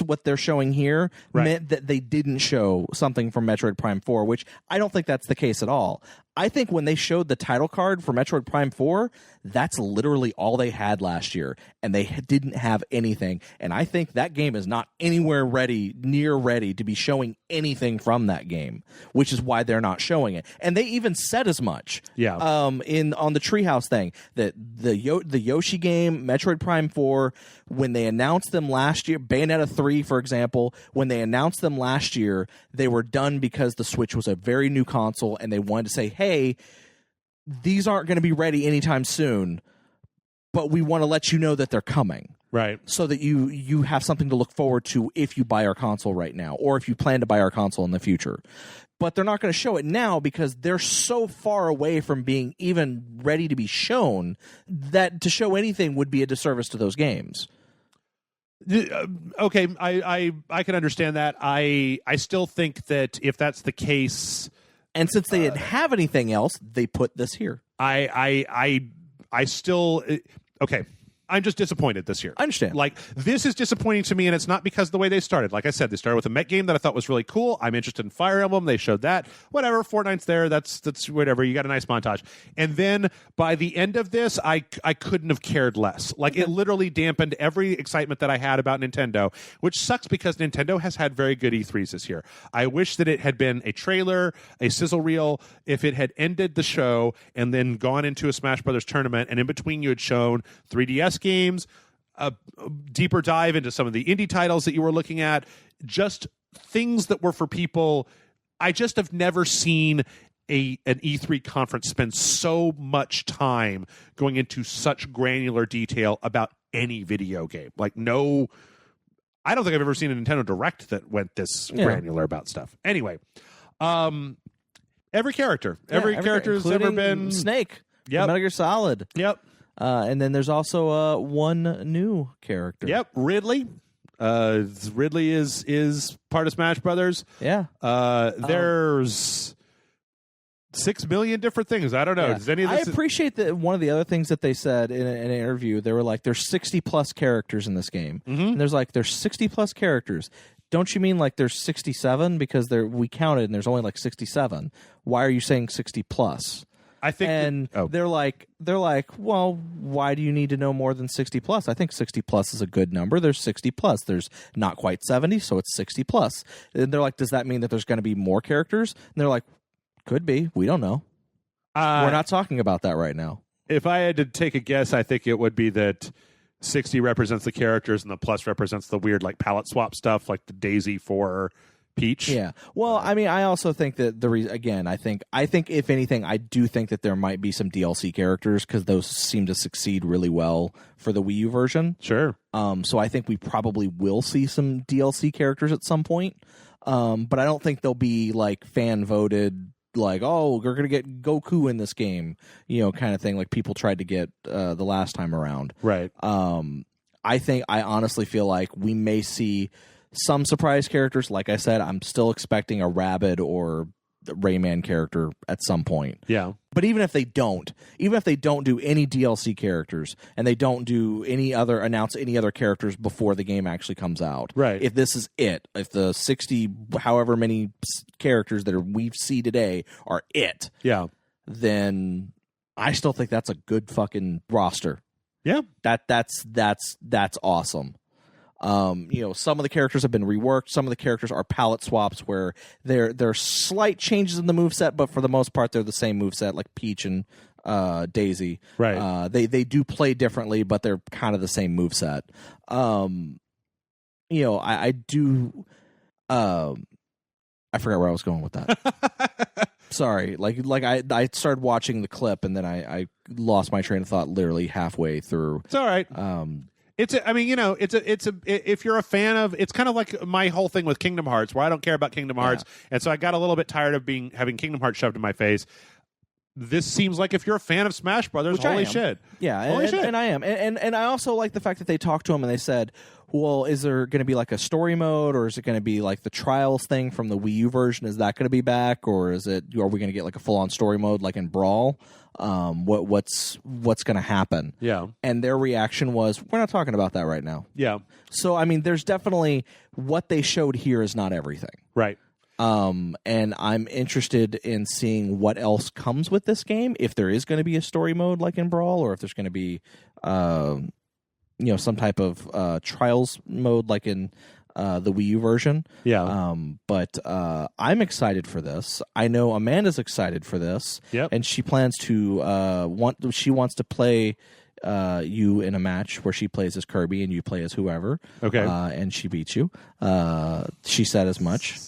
what they're showing here meant that they didn't show something from Metroid Prime 4, which I don't think that's the case at all. I think when they showed the title card for Metroid Prime 4, that's literally all they had last year, and they didn't have anything. And I think that game is not anywhere near ready to be showing anything from that game, which is why they're not showing it. And they even said as much. Yeah. On the Treehouse thing, that the Yoshi game, Metroid Prime 4, when they announced them last year, Bayonetta 3, for example, when they announced them last year, they were done because the Switch was a very new console, and they wanted to say, hey, these aren't going to be ready anytime soon, but we want to let you know that they're coming. Right. So that you have something to look forward to if you buy our console right now, or if you plan to buy our console in the future. But they're not going to show it now because they're so far away from being even ready to be shown that to show anything would be a disservice to those games. Okay, I can understand that. I still think that if that's the case, and since they didn't have anything else, they put this here. I still okay. I'm just disappointed this year. I understand. Like, this is disappointing to me, and it's not because of the way they started. Like I said, they started with a mech game that I thought was really cool. I'm interested in Fire Emblem. They showed that. Whatever, Fortnite's there. That's whatever. You got a nice montage. And then by the end of this, I couldn't have cared less. Like, it literally dampened every excitement that I had about Nintendo, which sucks because Nintendo has had very good E3s this year. I wish that it had been a trailer, a sizzle reel, if it had ended the show and then gone into a Smash Brothers tournament, and in between you had shown 3DS games, a deeper dive into some of the indie titles that you were looking at, just things that were for people. I just have never seen an E3 conference spend so much time going into such granular detail about any video game. Like, no, I don't think I've ever seen a Nintendo Direct that went this granular about stuff. Anyway, every character has ever been Snake. Yep. Metal Gear Solid. Yep. And then there's also one new character. Yep, Ridley. Ridley is part of Smash Brothers. Yeah. There's 6 million different things. I don't know. Yeah. Does any of this? I appreciate that one of the other things that they said in an interview. They were like, "There's 60 plus characters in this game." And there's 60 plus characters. Don't you mean like there's 67 because we counted and there's only like 67? Why are you saying 60 plus? I think, they're like, well, why do you need to know more than 60 plus? I think 60 plus is a good number. There's 60 plus. There's not quite 70, so it's 60 plus. And they're like, does that mean that there's going to be more characters? And they're like, could be. We don't know. We're not talking about that right now. If I had to take a guess, I think it would be that 60 represents the characters and the plus represents the weird like palette swap stuff, like the Daisy for Peach. Yeah. Well, I mean, I also think that again, I think if anything, I do think that there might be some DLC characters because those seem to succeed really well for the Wii U version. Sure. So I think we probably will see some DLC characters at some point. But I don't think they'll be like fan voted, like, oh, we're gonna get Goku in this game, kind of thing, like people tried to get the last time around. Right. I honestly feel like we may see some surprise characters. Like I said, I'm still expecting a Rabid or Rayman character at some point. Yeah. But even if they don't do any DLC characters and they don't do announce any other characters before the game actually comes out. Right. If this is it, if the 60 however many characters that we see today are it. Yeah. Then I still think that's a good fucking roster. Yeah. That's awesome. Some of the characters have been reworked. Some of the characters are palette swaps where there are slight changes in the moveset, but for the most part, they're the same moveset, like Peach and Daisy. Right. They do play differently, but they're kind of the same moveset. I do. I forgot where I was going with that. Sorry. Like I started watching the clip and then I lost my train of thought literally halfway through. It's all right. If you're a fan of, it's kind of like my whole thing with Kingdom Hearts, where I don't care about Kingdom Hearts, and so I got a little bit tired of having Kingdom Hearts shoved in my face. This seems like if you're a fan of Smash Brothers, holy shit. Yeah, holy shit. And I am. And I also like the fact that they talked to him and they said, well, is there going to be like a story mode, or is it going to be like the Trials thing from the Wii U version? Is that going to be back, or are we going to get like a full-on story mode like in Brawl? What's going to happen? Yeah. And their reaction was, we're not talking about that right now. Yeah. So, I mean, there's definitely what they showed here is not everything. Right. And I'm interested in seeing what else comes with this game, if there is going to be a story mode like in Brawl, or if there's going to be, some type of Trials mode like in the Wii U version. Yeah. But I'm excited for this. I know Amanda's excited for this. Yep. And she plans to she wants to play you in a match where she plays as Kirby and you play as whoever. Okay. And she beats you. She said as much.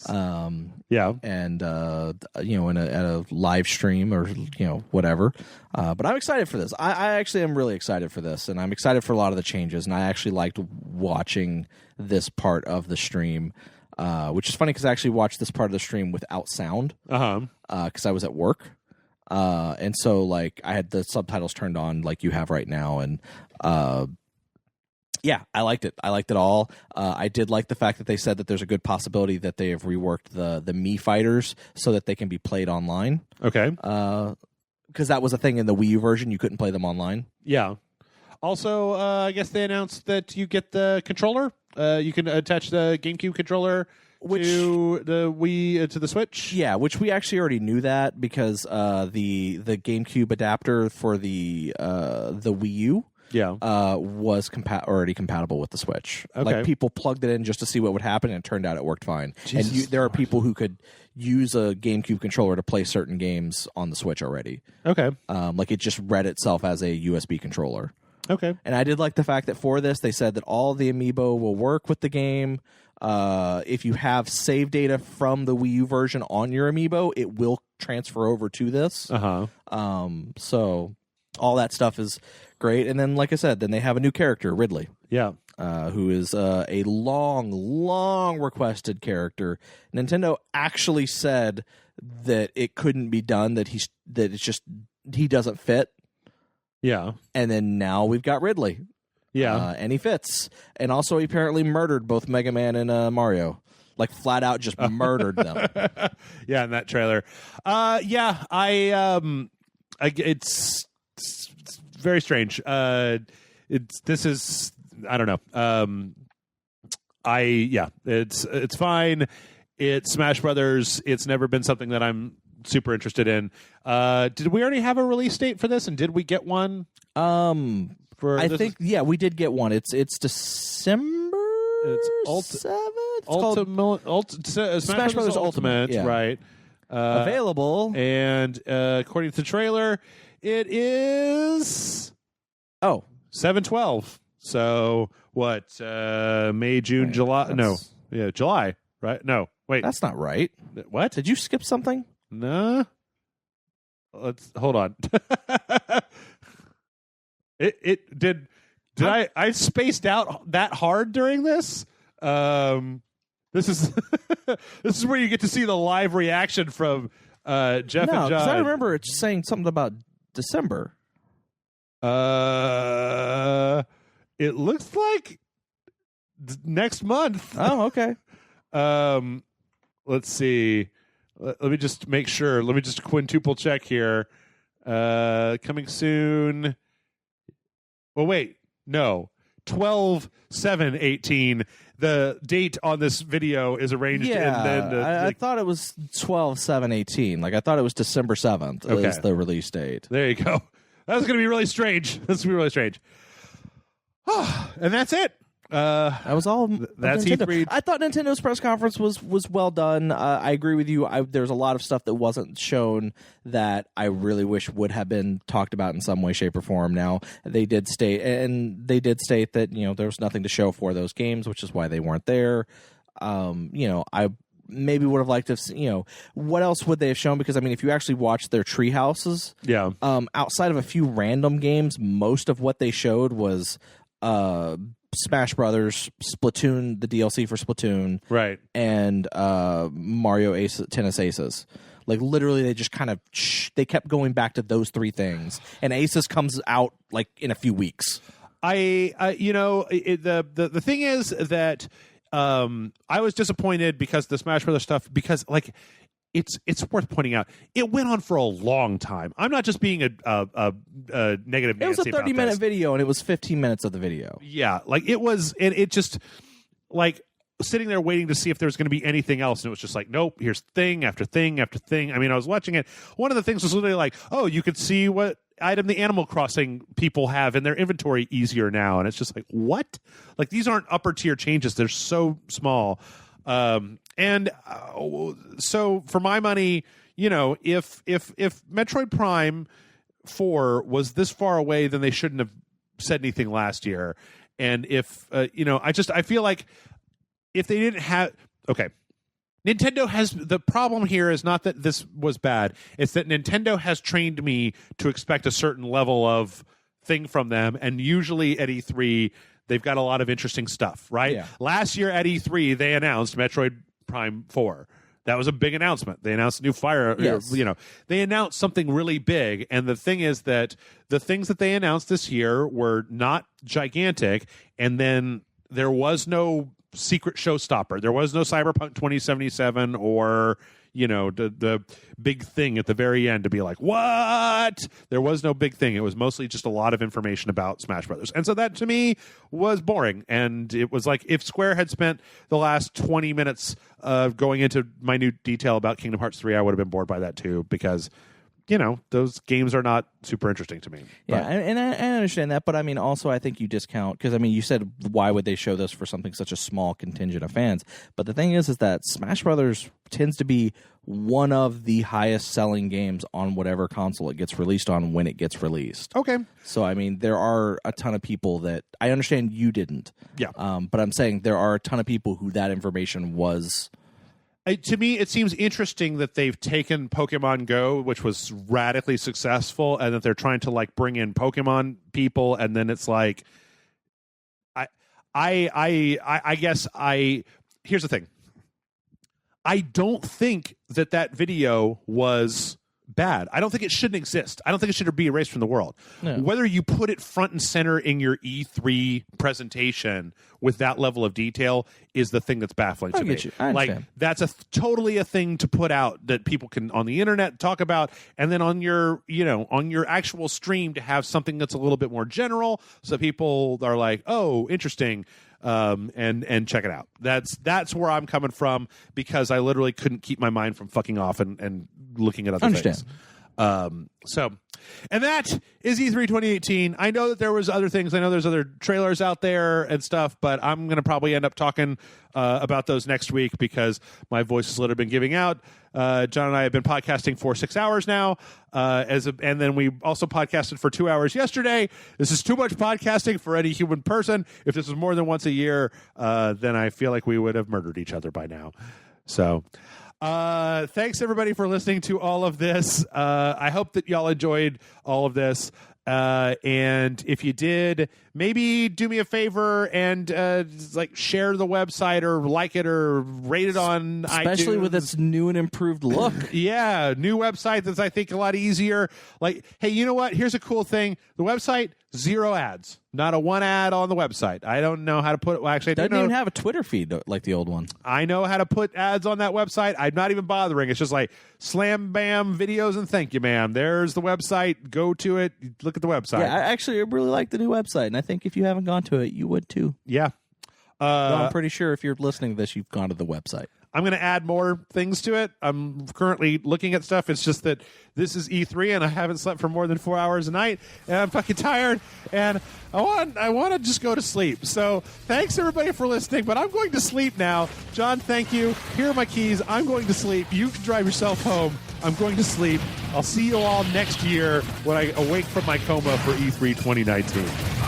Yeah. And at a live stream or whatever. But I'm excited for this. I actually am really excited for this, and I'm excited for a lot of the changes. And I actually liked watching this part of the stream, which is funny because I actually watched this part of the stream without sound. Because I was at work. And so like I had the subtitles turned on like you have right now, and yeah, I liked it. I liked it all. I did like the fact that they said that there's a good possibility that they have reworked the Mii fighters so that they can be played online. Okay. Because that was a thing in the Wii U version. You couldn't play them online. Yeah. Also, I guess they announced that you get the controller. You can attach the GameCube controller to the Wii to the Switch. Yeah, which we actually already knew that because the GameCube adapter for the Wii U was already compatible with the Switch. Okay. Like people plugged it in just to see what would happen, and it turned out it worked fine. Jesus and there are people who could use a GameCube controller to play certain games on the Switch already. Okay. Like it just read itself as a USB controller. Okay. And I did like the fact that for this, they said that all the amiibo will work with the game. If you have save data from the Wii U version on your amiibo, it will transfer over to this. So all that stuff is great. And then, like I said, then they have a new character, Ridley. Yeah. Who is a long requested character. Nintendo actually said that it couldn't be done, that he doesn't fit. Yeah. And then now we've got Ridley. Yeah. And he fits. And also he apparently murdered both Mega Man and Mario. Like flat out just murdered them. Yeah, in that trailer. Yeah, it's very strange. I don't know. It's fine. It's Smash Brothers. It's never been something that I'm super interested in. Did we already have a release date for this, and did we get one? I think we did get one. It's December. It's 7th. Smash Brothers Ultimate, yeah. Right? Available, and according to the trailer, it is 7/12. So what? May, June, July? No, yeah, July. right? No, wait. That's not right. What? Did you skip something? No. Let's hold on. It did. I spaced out that hard during this? This is this is where you get to see the live reaction from Jeff and John. No, because I remember it saying something about December. It looks like next month. Oh, okay. Let's see. Let me just make sure. Let me just quintuple check here. Coming soon. Well, wait. No. 12/7/18. The date on this video is arranged. Yeah, I thought it was 12/7/18. Like I thought it was December 7th is the release date. There you go. That's going to be really strange. That's going to be really strange. And that's it. That was all. That's E3. I thought Nintendo's press conference was well done. I agree with you. There's a lot of stuff that wasn't shown that I really wish would have been talked about in some way, shape, or form. Now they did state that there was nothing to show for those games, which is why they weren't there. I maybe would have liked to have, what else would they have shown? Because I mean, if you actually watch their tree houses, outside of a few random games, most of what they showed was Smash Brothers, Splatoon, the DLC for Splatoon, right, and Mario Tennis Aces. Like literally, they just kind of they kept going back to those three things, and Aces comes out like in a few weeks. The thing is that I was disappointed because the Smash Brothers stuff, because like it's worth pointing out it went on for a long time. I'm not just being a negative Nancy. It was a 30-minute this. video, and it was 15 minutes of the video. Yeah, like it was, and it just like sitting there waiting to see if there was going to be anything else, and it was just like, nope, here's thing after thing after thing. I mean, I was watching it. One of the things was literally like, oh, you could see what item the Animal Crossing people have in their inventory easier now, and it's just like, what? Like these aren't upper tier changes; they're so small. So for my money, if Metroid Prime 4 was this far away, then they shouldn't have said anything last year. And if I feel like if they didn't have Nintendo has the problem here is not that this was bad. It's that Nintendo has trained me to expect a certain level of thing from them, and usually at E3 they've got a lot of interesting stuff, right? Yeah. Last year at E3 they announced Metroid Prime 4. That was a big announcement. They announced a new Fire, yes. They announced something really big, and the thing is that the things that they announced this year were not gigantic, and then there was no secret showstopper. There was no Cyberpunk 2077 or the big thing at the very end to be like, what? There was no big thing. It was mostly just a lot of information about Smash Brothers. And so that to me was boring. And it was like if Square had spent the last 20 minutes going into minute detail about Kingdom Hearts 3, I would have been bored by that too, because those games are not super interesting to me. Yeah, and I understand that, but I mean, also I think you discount, because I mean, you said why would they show this for something such a small contingent of fans? But the thing is that Smash Brothers tends to be one of the highest selling games on whatever console it gets released on when it gets released. Okay. So I mean, there are a ton of people that I understand you didn't. Yeah. But I'm saying there are a ton of people who that information was. To me, it seems interesting that they've taken Pokemon Go, which was radically successful, and that they're trying to like bring in Pokemon people, and then it's like, I guess here's the thing. I don't think that video was bad. I don't think it shouldn't exist. I don't think it should be erased from the world. No. Whether you put it front and center in your E3 presentation with that level of detail is the thing that's baffling to me. I like that's totally a thing to put out that people can on the internet talk about, and then on your actual stream to have something that's a little bit more general, so people are like, oh, interesting. And check it out. That's where I'm coming from, because I literally couldn't keep my mind from fucking off and looking at other things. And that is E3 2018. I know that there was other things. I know there's other trailers out there and stuff, but I'm going to probably end up talking about those next week because my voice has literally been giving out. John and I have been podcasting for 6 hours now, and then we also podcasted for 2 hours yesterday. This is too much podcasting for any human person. If this was more than once a year, then I feel like we would have murdered each other by now. So... thanks everybody for listening to all of this. I hope that y'all enjoyed all of this. And if you did, maybe do me a favor and share the website or like it or rate it on especially iTunes. With its new and improved look. Yeah, new website that's I think a lot easier. Like, hey, you know what? Here's a cool thing. The website, 0 ads. Not a one ad on the website. I don't know how to put it. Well, actually, I doesn't even have a Twitter feed like the old one. I know how to put ads on that website. I'm not even bothering. It's just like slam bam videos and thank you, ma'am. There's the website. Go to it. Look at the website. Yeah, I really like the new website, and I think if you haven't gone to it, you would too. Yeah. I'm pretty sure if you're listening to this, you've gone to the website. I'm going to add more things to it. I'm currently looking at stuff. It's just that this is E3 and I haven't slept for more than 4 hours a night and I'm fucking tired and I want to just go to sleep. So thanks everybody for listening, but I'm going to sleep now. John, thank you. Here are my keys. I'm going to sleep. You can drive yourself home. I'm going to sleep. I'll see you all next year when I awake from my coma for E3 2019.